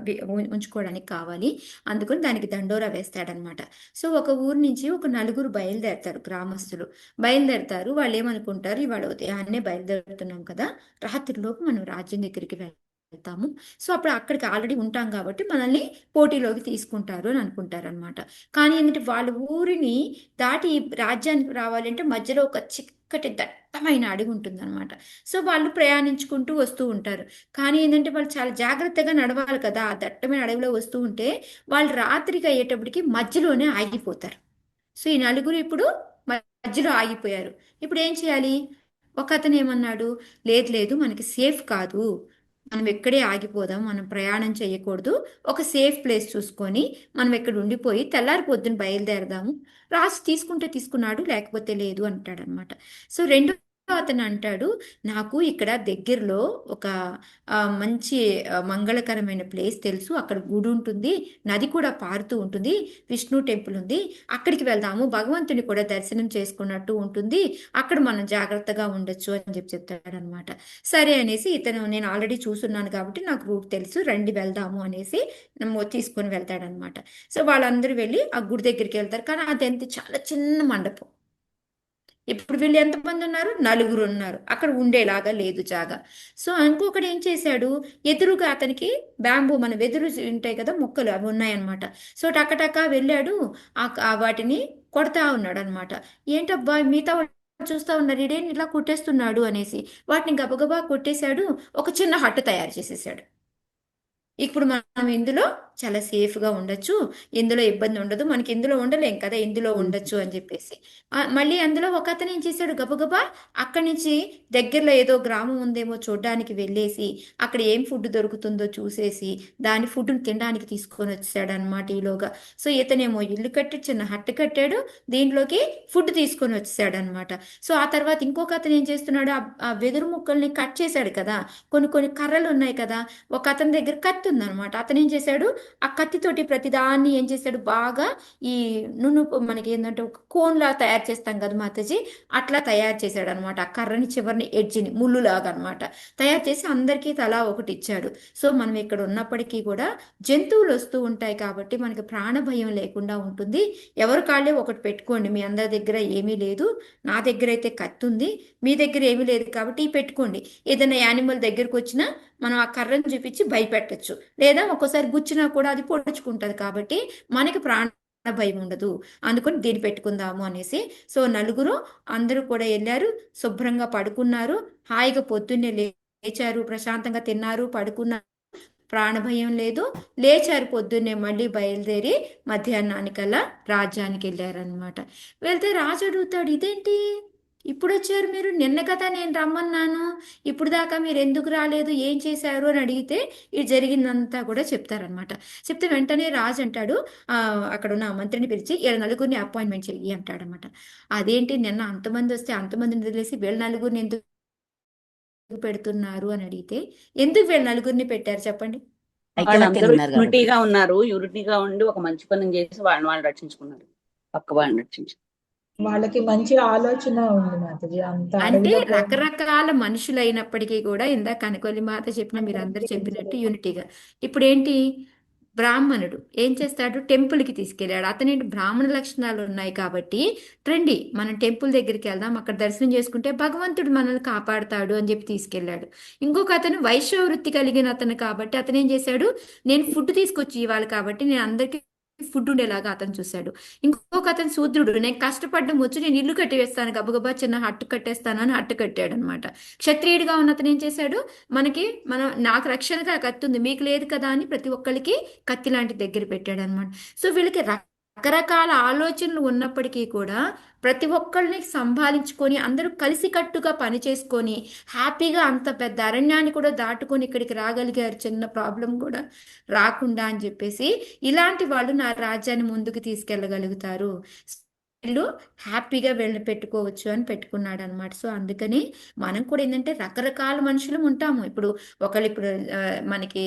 ఉంచుకోవడానికి కావాలి, అందుకని దానికి దండోరా వేస్తాడనమాట. సో ఒక ఊరు నుంచి ఒక 4 బయలుదేరతారు, గ్రామస్తులు బయలుదేరతారు. వాళ్ళు ఏమనుకుంటారు, ఇవాళ ఉదయాన్నే బయలుదేరుతున్నాం కదా, రాత్రిలోపు మనం రాజ్యం దగ్గరికి వెళ్తాము, సో అప్పుడు అక్కడికి ఆల్రెడీ ఉంటాం కాబట్టి మనల్ని పోటీలోకి తీసుకుంటారు అని అనుకుంటారు అనమాట. కానీ ఏంటంటే వాళ్ళ ఊరిని దాటి రాజ్యానికి రావాలంటే మధ్యలో ఒక చిక్కటి దట్టమైన అడవి ఉంటుంది అనమాట. సో వాళ్ళు ప్రయాణించుకుంటూ వస్తూ ఉంటారు. కానీ ఏంటంటే వాళ్ళు చాలా జాగ్రత్తగా నడవాలి కదా, ఆ దట్టమైన అడవిలో వస్తూ ఉంటే వాళ్ళు రాత్రికి అయ్యేటప్పటికి మధ్యలోనే ఆగిపోతారు. సో ఈ 4 ఇప్పుడు మధ్యలో ఆగిపోయారు. ఇప్పుడు ఏం చేయాలి? ఒక అతను ఏమన్నాడు, లేదు లేదు మనకి సేఫ్ కాదు, మనం ఎక్కడే ఆగిపోదాం, మనం ప్రయాణం చేయకూడదు, ఒక సేఫ్ ప్లేస్ చూసుకొని మనం ఇక్కడ ఉండిపోయి తెల్లారి పొద్దున బయలుదేరదాము. రాజు తీసుకుంటే తీసుకున్నాడు, లేకపోతే లేదు అంటాడనమాట. సో రెండో అతను అంటాడు, నాకు ఇక్కడ దగ్గరలో ఒక మంచి మంగళకరమైన ప్లేస్ తెలుసు, అక్కడ గుడి ఉంటుంది, నది కూడా పారుతూ ఉంటుంది, విష్ణు టెంపుల్ ఉంది, అక్కడికి వెళ్దాము, భగవంతుని కూడా దర్శనం చేసుకున్నట్టు ఉంటుంది, అక్కడ మనం జాగ్రత్తగా ఉండొచ్చు అని చెప్తాడనమాట. సరే అనేసి ఇతను, నేను ఆల్రెడీ చూస్తున్నాను కాబట్టి నాకు రూట్ తెలుసు, రండి వెళ్దాము అనేసి తీసుకొని వెళ్తాడనమాట. సో వాళ్ళందరూ వెళ్ళి ఆ గుడి దగ్గరికి వెళ్తారు. కానీ అదంతా చాలా చిన్న మండపం. ఇప్పుడు వీళ్ళు ఎంతమంది ఉన్నారు? 4 ఉన్నారు. అక్కడ ఉండేలాగా లేదు జాగా. సో ఇంకొకటి ఏం చేశాడు, ఎదురుగా అతనికి బ్యాంబూ, మన వెదురు ఉంటాయి కదా మొక్కలు, అవి ఉన్నాయన్నమాట. సో టకటక వెళ్ళాడు, వాటిని కొడతా ఉన్నాడు అనమాట. ఏంటబ్బా మిగతా చూస్తా ఉన్నారు, ఇడేం ఇలా కొట్టేస్తున్నాడు అనేసి వాటిని గబగబా కొట్టేశాడు, ఒక చిన్న హట్టు తయారు చేసేసాడు. ఇప్పుడు మనం ఇందులో చాలా సేఫ్గా ఉండొచ్చు, ఇందులో ఇబ్బంది ఉండదు, మనకి ఇందులో ఉండలేం కదా, ఇందులో ఉండొచ్చు అని చెప్పేసి మళ్ళీ అందులో ఒక అతను ఏం చేశాడు, గబగబా అక్కడి నుంచి దగ్గరలో ఏదో గ్రామం ఉందేమో చూడడానికి వెళ్ళేసి అక్కడ ఏం ఫుడ్ దొరుకుతుందో చూసేసి దాని ఫుడ్ని తినడానికి తీసుకొని వచ్చాడు అనమాట ఈలోగా. సో ఇతనేమో ఇల్లు కట్టి చిన్న హట్టు కట్టాడు, దీంట్లోకి ఫుడ్ తీసుకొని వచ్చాడు అనమాట. సో ఆ తర్వాత ఇంకొక అతను ఏం చేస్తున్నాడు, ఆ వెదురు ముక్కల్ని కట్ చేశాడు కదా, కొన్ని కొన్ని కర్రలు ఉన్నాయి కదా, ఒక అతని దగ్గర కత్తి ఉందనమాట, అతను ఏం చేశాడు, ఆ కత్తితోటి ప్రతిదాన్ని ఏం చేశాడు, బాగా ఈ నునుపు మనకి ఏంటంటే ఒక కోన్లా తయారు చేస్తాం కదా మాతాజీ, అట్లా తయారు చేశాడు అనమాట. ఆ కర్రని చివరిని ఎడ్జిని ముళ్ళులాగా అనమాట తయారు చేసి అందరికీ తలా ఒకటి ఇచ్చాడు. సో మనం ఇక్కడ ఉన్నప్పటికీ కూడా జంతువులు వస్తూ ఉంటాయి కాబట్టి మనకి ప్రాణ భయం లేకుండా ఉంటుంది. ఎవరి కాళ్ళే ఒకటి పెట్టుకోండి, మీ అందరి దగ్గర ఏమీ లేదు, నా దగ్గర అయితే కత్తి ఉంది, మీ దగ్గర ఏమీ లేదు కాబట్టి పెట్టుకోండి. ఏదైనా యానిమల్ దగ్గరకు వచ్చినా మనం ఆ కర్రను చూపించి భయపెట్టచ్చు, లేదా ఒక్కోసారి గుచ్చినా కూడా అది పొడుచుకుంటది కాబట్టి మనకి ప్రాణ భయం ఉండదు, అందుకని దీన్ని పెట్టుకుందాము అనేసి. సో నలుగురు అందరూ కూడా వెళ్ళారు, శుభ్రంగా పడుకున్నారు, హాయిగా పొద్దున్నే లేచారు, ప్రశాంతంగా తిన్నారు, పడుకున్నారు, ప్రాణభయం లేదు, లేచారు పొద్దున్నే మళ్ళీ బయలుదేరి మధ్యాహ్నానికల్లా రాజ్యానికి వెళ్ళారనమాట. వెళ్తే రాజు అడుగుతాడు, ఇదేంటి ఇప్పుడు వచ్చారు మీరు, నిన్న కదా నేను రమ్మన్నాను, ఇప్పుడు దాకా మీరు ఎందుకు రాలేదు, ఏం చేశారు అని అడిగితే ఇది జరిగిందంతా కూడా చెప్తారనమాట. చెప్తే వెంటనే రాజు అంటాడు, అక్కడ ఉన్న మంత్రిని పిలిచి వీళ్ళ నలుగురిని అపాయింట్మెంట్ చెయ్యి అంటాడనమాట. అదేంటి నిన్న అంతమంది వస్తే అంతమందిని వదిలేసి వీళ్ళ నలుగురిని ఎందుకు పెడుతున్నారు అని అడిగితే, ఎందుకు వీళ్ళ నలుగురిని పెట్టారు చెప్పండి. వాళ్ళందరూ యూనిటీగా ఉన్నారు, యూనిటీగా ఉండి ఒక మంచి పని చేసి వాళ్ళు రక్షించుకున్నారు, పక్క వాళ్ళని రక్షించారు. వాళ్ళకి మంచి ఆలోచన ఉంది మాతాజీ. అంత అంటే అడవిలో రకరకాల మనుషులు అయినప్పటికీ కూడా ఇందాక కనకొల్లి మాత చెప్పిన మీరు అందరు చెప్పినట్టు యూనిటీగా. ఇప్పుడు ఏంటి, బ్రాహ్మణుడు ఏం చేస్తాడు, టెంపుల్కి తీసుకెళ్ళాడు, అతనేంటి బ్రాహ్మణ లక్షణాలు ఉన్నాయి కాబట్టి రండి మనం టెంపుల్ దగ్గరికి వెళ్దాం, అక్కడ దర్శనం చేసుకుంటే భగవంతుడు మనల్ని కాపాడుతాడు అని చెప్పి తీసుకెళ్ళాడు. ఇంకొక అతను వైశ్య వృత్తి కలిగిన అతను కాబట్టి అతను ఏం చేశాడు, నేను ఫుడ్ తీసుకొచ్చి ఇవ్వాలి కాబట్టి నేను అందరికీ ఫుడ్ ఉండేలాగా అతను చూశాడు. ఇంకొక అతను శూద్రుడు, నేను కష్టపడడం వచ్చు, నేను ఇల్లు కట్టి వేస్తాను, గబగబా చిన్న హట్టు కట్టేస్తాను అని హట్టు కట్టాడు అనమాట. క్షత్రియుడిగా ఉన్న అతను ఏం చేశాడు, నాకు రక్షణగా కత్తి ఉంది మీకు లేదు కదా అని ప్రతి ఒక్కరికి కత్తి లాంటి దగ్గర పెట్టాడు అనమాట. సో వీళ్ళకి రకరకాల ఆలోచనలు ఉన్నప్పటికీ కూడా ప్రతి ఒక్కరిని సంభాలించుకొని అందరూ కలిసికట్టుగా పని చేసుకొని హ్యాపీగా అంత పెద్ద అరణ్యాన్ని కూడా దాటుకొని ఇక్కడికి రాగలిగారు, చిన్న ప్రాబ్లం కూడా రాకుండా అని చెప్పేసి. ఇలాంటి వాళ్ళు నా రాజ్యాన్ని ముందుకు తీసుకెళ్ళగలుగుతారు, వీళ్ళు హ్యాపీగా వెళ్ళి పెట్టుకోవచ్చు అని పెట్టుకున్నాడు అనమాట. సో అందుకని మనం కూడా ఏంటంటే రకరకాల మనుషులు ఉంటాము. ఇప్పుడు మనకి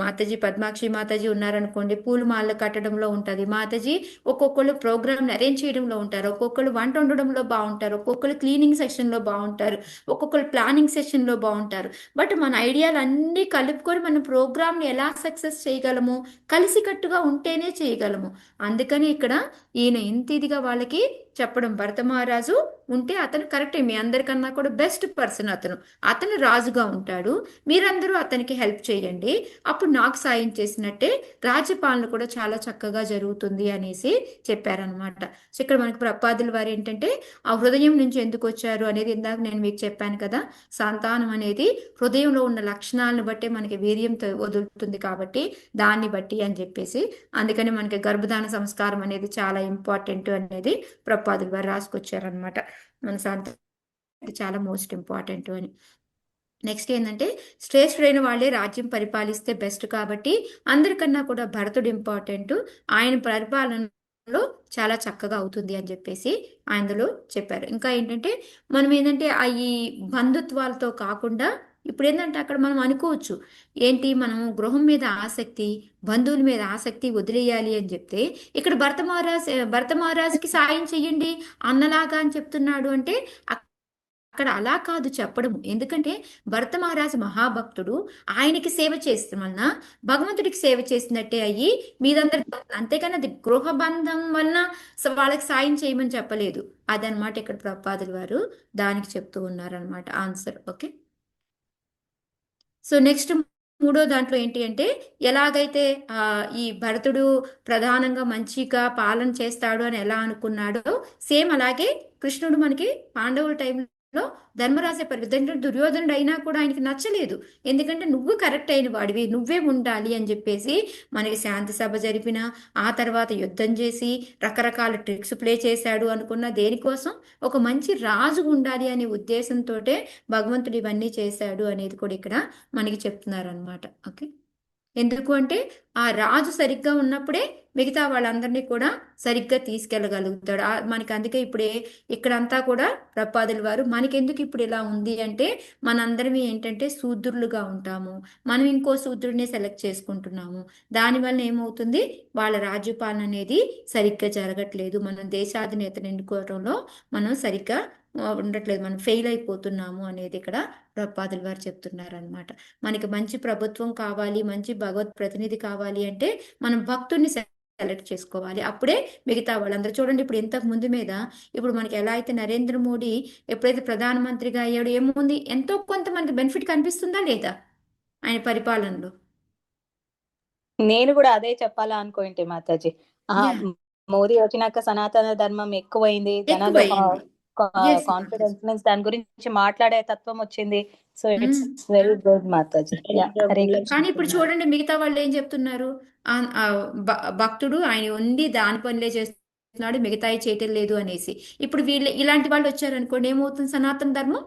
మాతాజీ పద్మాక్షి మాతాజీ ఉన్నారనుకోండి, పూలు మాలలు కట్టడంలో ఉంటుంది మాతాజీ, ఒక్కొక్కళ్ళు ప్రోగ్రామ్ అరేంజ్ చేయడంలో ఉంటారు, ఒక్కొక్కళ్ళు వంట వండడంలో బాగుంటారు, ఒక్కొక్కళ్ళు క్లీనింగ్ సెక్షన్లో బాగుంటారు, ఒక్కొక్కళ్ళు ప్లానింగ్ సెషన్లో బాగుంటారు. బట్ మన ఐడియాలు అన్నీ కలుపుకొని మన ప్రోగ్రామ్ని ఎలా సక్సెస్ చేయగలము, కలిసికట్టుగా ఉంటేనే చేయగలము. అందుకని ఇక్కడ ఈయన ఇంత ఇదిగా వాళ్ళకి చెప్పడం, భరత మహారాజు ఉంటే అతను కరెక్టే, మీ అందరికన్నా కూడా బెస్ట్ పర్సన్ అతను రాజుగా ఉంటాడు, మీరందరూ అతనికి హెల్ప్ చేయండి, అప్పుడు నాకు సాయం చేసినట్టే రాజ్యపాలన కూడా చాలా చక్కగా జరుగుతుంది అనేసి చెప్పారనమాట. సో ఇక్కడ మనకి ప్రపాదుల వారు ఏంటంటే ఆ హృదయం నుంచి ఎందుకు వచ్చారు అనేది ఇందాక నేను మీకు చెప్పాను కదా, సంతానం అనేది హృదయంలో ఉన్న లక్షణాలను బట్టి మనకి వీర్యం వదులుతుంది కాబట్టి దాన్ని బట్టి అని చెప్పేసి, అందుకని మనకి గర్భధాన సంస్కారం అనేది చాలా ఇంపార్టెంట్ అనేది ప్రపాదుల వారు రాసుకొచ్చారనమాట. మన సంతానం చాలా మోస్ట్ ఇంపార్టెంట్ అని. నెక్స్ట్ ఏంటంటే శ్రేష్ఠుడైన వాళ్ళే రాజ్యం పరిపాలిస్తే బెస్ట్ కాబట్టి అందరికన్నా కూడా భరతుడు ఇంపార్టెంట్, ఆయన పరిపాలనలో చాలా చక్కగా అవుతుంది అని చెప్పేసి అందులో చెప్పారు. ఇంకా ఏంటంటే మనం ఏంటంటే ఈ బంధుత్వాలతో కాకుండా ఇప్పుడు ఏంటంటే అక్కడ మనం అనుకోవచ్చు ఏంటి, మనం గృహం మీద ఆసక్తి, బంధువుల మీద ఆసక్తి వదిలేయాలి అని చెప్తే ఇక్కడ భరత మహారాజుకి సాయం చెయ్యండి అన్నలాగా అని చెప్తున్నాడు అంటే అక్కడ అలా కాదు చెప్పడము. ఎందుకంటే భరత మహారాజు మహాభక్తుడు, ఆయనకి సేవ చేసిన వలన భగవంతుడికి సేవ చేసినట్టే అయ్యి మీదందరి, అంతేకాని అది గృహ బంధం వలన వాళ్ళకి సాయం చేయమని చెప్పలేదు. అదనమాట ఇక్కడ ప్రపాదుల వారు దానికి చెప్తూ ఉన్నారనమాట ఆన్సర్. ఓకే, సో నెక్స్ట్ మూడో దాంట్లో ఏంటి అంటే ఎలాగైతే ఈ భరతుడు ప్రధానంగా మంచిగా పాలన చేస్తాడు అని ఎలా అనుకున్నాడో సేమ్ అలాగే కృష్ణుడు మనకి పాండవుల టైంలో ధర్మరాజే పరిస్థితి, దుర్యోధనుడు అయినా కూడా ఆయనకి నచ్చలేదు. ఎందుకంటే నువ్వు కరెక్ట్ అయిన వాడివి, నువ్వే ఉండాలి అని చెప్పేసి మనకి శాంతి సభ జరిపిన ఆ తర్వాత యుద్ధం చేసి రకరకాల ట్రిక్స్ ప్లే చేశాడు అనుకున్న దేనికోసం, ఒక మంచి రాజు ఉండాలి అనే ఉద్దేశంతో భగవంతుడు ఇవన్నీ చేశాడు అనేది కూడా ఇక్కడ మనకి చెప్తున్నారు అనమాట. ఓకే, ఎందుకు అంటే ఆ రాజు సరిగ్గా ఉన్నప్పుడే మిగతా వాళ్ళందరినీ కూడా సరిగ్గా తీసుకెళ్ళగలుగుతాడు. మనకి అందుకే ఇప్పుడే ఇక్కడంతా కూడా ప్రపాదుల వారు మనకెందుకు ఇప్పుడు ఇలా ఉంది అంటే మనందరం ఏంటంటే శూద్రులుగా ఉంటాము, మనం ఇంకో శూద్రుడిని సెలెక్ట్ చేసుకుంటున్నాము. దానివల్ల ఏమవుతుంది, వాళ్ళ రాజ్యపాలన అనేది సరిగ్గా జరగట్లేదు, మనం దేశాధినేతను ఎన్నుకోవడంలో మనం సరిగ్గా ఉండట్లేదు, మనం ఫెయిల్ అయిపోతున్నాము అనేది ఇక్కడ ప్రపాదుల వారు చెప్తున్నారు అనమాట. మనకి మంచి ప్రభుత్వం కావాలి, మంచి భగవత్ ప్రతినిధి కావాలి అంటే మనం భక్తుడిని సెలెక్ట్ చేసుకోవాలి. అప్పుడే మిగతా వాళ్ళందరూ చూడండి, ఇప్పుడు ఇంతకు ముందు మీద ఇప్పుడు మనకి ఎలా అయితే నరేంద్ర మోడీ ఎప్పుడైతే ప్రధానమంత్రిగా అయ్యాడు ఏముంది, ఎంతో కొంత మనకి బెనిఫిట్ కనిపిస్తుందా లేదా ఆయన పరిపాలనలో? నేను కూడా అదే చెప్పాలా అనుకోంటే మాతాజీ, మోదీ వచ్చినాక సనాతన ధర్మం ఎక్కువైంది, జనాలు కాన్ఫిడెన్స్ దాని గురించి మాట్లాడే తత్వం వచ్చింది. So it's very good Mataji. కానీ ఇప్పుడు చూడండి మిగతా వాళ్ళు ఏం చెప్తున్నారు, భక్తుడు ఆయన ఉండి దాని పనిలే చేస్తున్నాడు, మిగతాయి చేయటం లేదు అనేసి. ఇప్పుడు వీళ్ళు ఇలాంటి వాళ్ళు వచ్చారనుకోండి, ఏమవుతుంది, సనాతన ధర్మం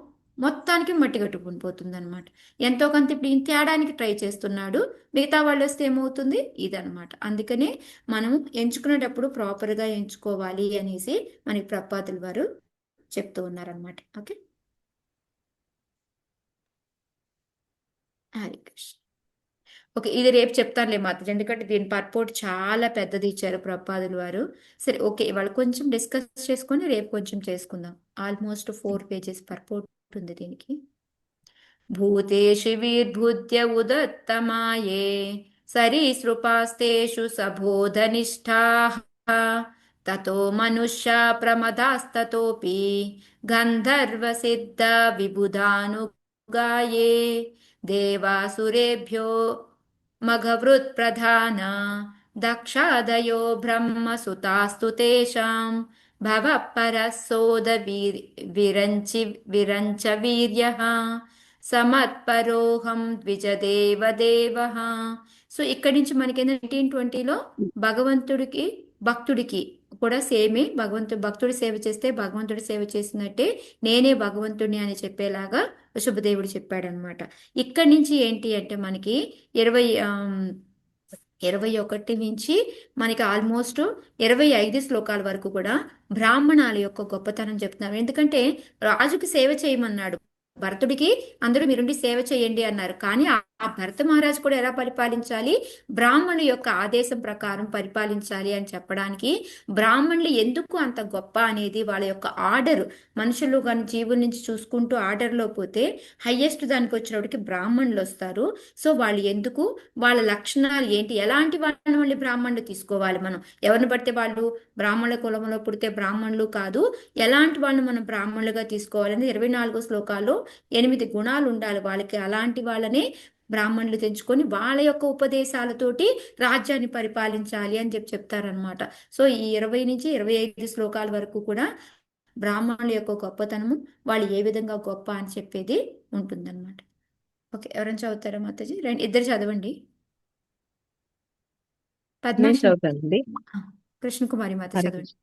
మొత్తానికి మట్టి కట్టుకుని పోతుంది అనమాట. ఎంతో కొంత ఇప్పుడు ఈయన తేడానికి ట్రై చేస్తున్నాడు, మిగతా వాళ్ళు వస్తే ఏమవుతుంది ఇదనమాట. అందుకనే మనం ఎంచుకునేటప్పుడు ప్రాపర్గా ఎంచుకోవాలి అనేసి మనకి ప్రపాదుల వారు చెప్తూ ఉన్నారనమాట. ఓకే, హరే కృష్ణ. ఓకే, ఇది రేపు చెప్తానులే మాత్రం, ఎందుకంటే దీని పర్పోర్ట్ చాలా పెద్దది ఇచ్చారు ప్రపాదుల వారు. సరే ఓకే, ఇవాళ కొంచెం డిస్కస్ చేసుకొని రేపు కొంచెం చేసుకుందాం. ఆల్మోస్ట్ 4 పేజెస్ పర్పోర్ట్ ఉంది దీనికి. భూతేషు వీర్భూత్య ఉదత్తమాయే సరీసృపాస్తేషు సబోధనిష్ఠాః తతో మనుష్య ప్రమదాస్తతోపి గంధర్వ సిద్ధ విబుధానుగాయే దేవాసురేభ్యో మఘవృత్ ప్రధాన దక్షాదయో బ్రహ్మసుతాస్తు తేషాం భవ పరసోద విరంచ వీర్యః సమత్పరోహం ద్విజదేవ దేవః. సో ఇక్కడి నుంచి మనకి 1920లో భగవంతుడికి భక్తుడికి కూడా సేమే, భక్తుడి సేవ చేస్తే భగవంతుడి సేవ చేసినట్టే, నేనే భగవంతుడిని అని చెప్పేలాగా శుభదేవుడు చెప్పాడనమాట. ఇక్కడి నుంచి ఏంటి అంటే మనకి 21 నుంచి మనకి ఆల్మోస్ట్ 25 శ్లోకాల వరకు కూడా బ్రాహ్మణాల యొక్క గొప్పతనం చెప్తున్నారు. ఎందుకంటే రాజుకి సేవ చేయమన్నాడు, భరతుడికి అందరూ మీరుండి సేవ చేయండి అన్నారు. కానీ ఆ భరత మహారాజు కూడా ఎలా పరిపాలించాలి, బ్రాహ్మణుల యొక్క ఆదేశం ప్రకారం పరిపాలించాలి అని చెప్పడానికి, బ్రాహ్మణులు ఎందుకు అంత గొప్ప అనేది వాళ్ళ యొక్క ఆర్డర్, మనుషులు కానీ జీవుల నుంచి చూసుకుంటూ ఆర్డర్లో పోతే హయ్యెస్ట్ దానికి వచ్చినప్పటికి బ్రాహ్మణులు వస్తారు. సో వాళ్ళు ఎందుకు, వాళ్ళ లక్షణాలు ఏంటి, ఎలాంటి వాళ్ళని మళ్ళీ బ్రాహ్మణులు తీసుకోవాలి, మనం ఎవరిని పడితే వాళ్ళు బ్రాహ్మణుల కులంలో పుడితే బ్రాహ్మణులు కాదు, ఎలాంటి వాళ్ళని మనం బ్రాహ్మణులుగా తీసుకోవాలని 24 శ్లోకాల్లో 8 గుణాలు ఉండాలి వాళ్ళకి, అలాంటి వాళ్ళనే బ్రాహ్మణులు తెంచుకొని వాళ్ళ యొక్క ఉపదేశాలతోటి రాజ్యాన్ని పరిపాలించాలి అని చెప్తారనమాట. సో ఈ 20 నుంచి 25 శ్లోకాల వరకు కూడా బ్రాహ్మణుల యొక్క గొప్పతనము, వాళ్ళు ఏ విధంగా గొప్ప అని చెప్పేది ఉంటుందన్నమాట. ఓకే, ఎవరైనా చదువుతారా మాతాజీ? ఇద్దరు చదవండి. పద్మ, చదువుతానండి. కృష్ణకుమారి మాత చదవండి.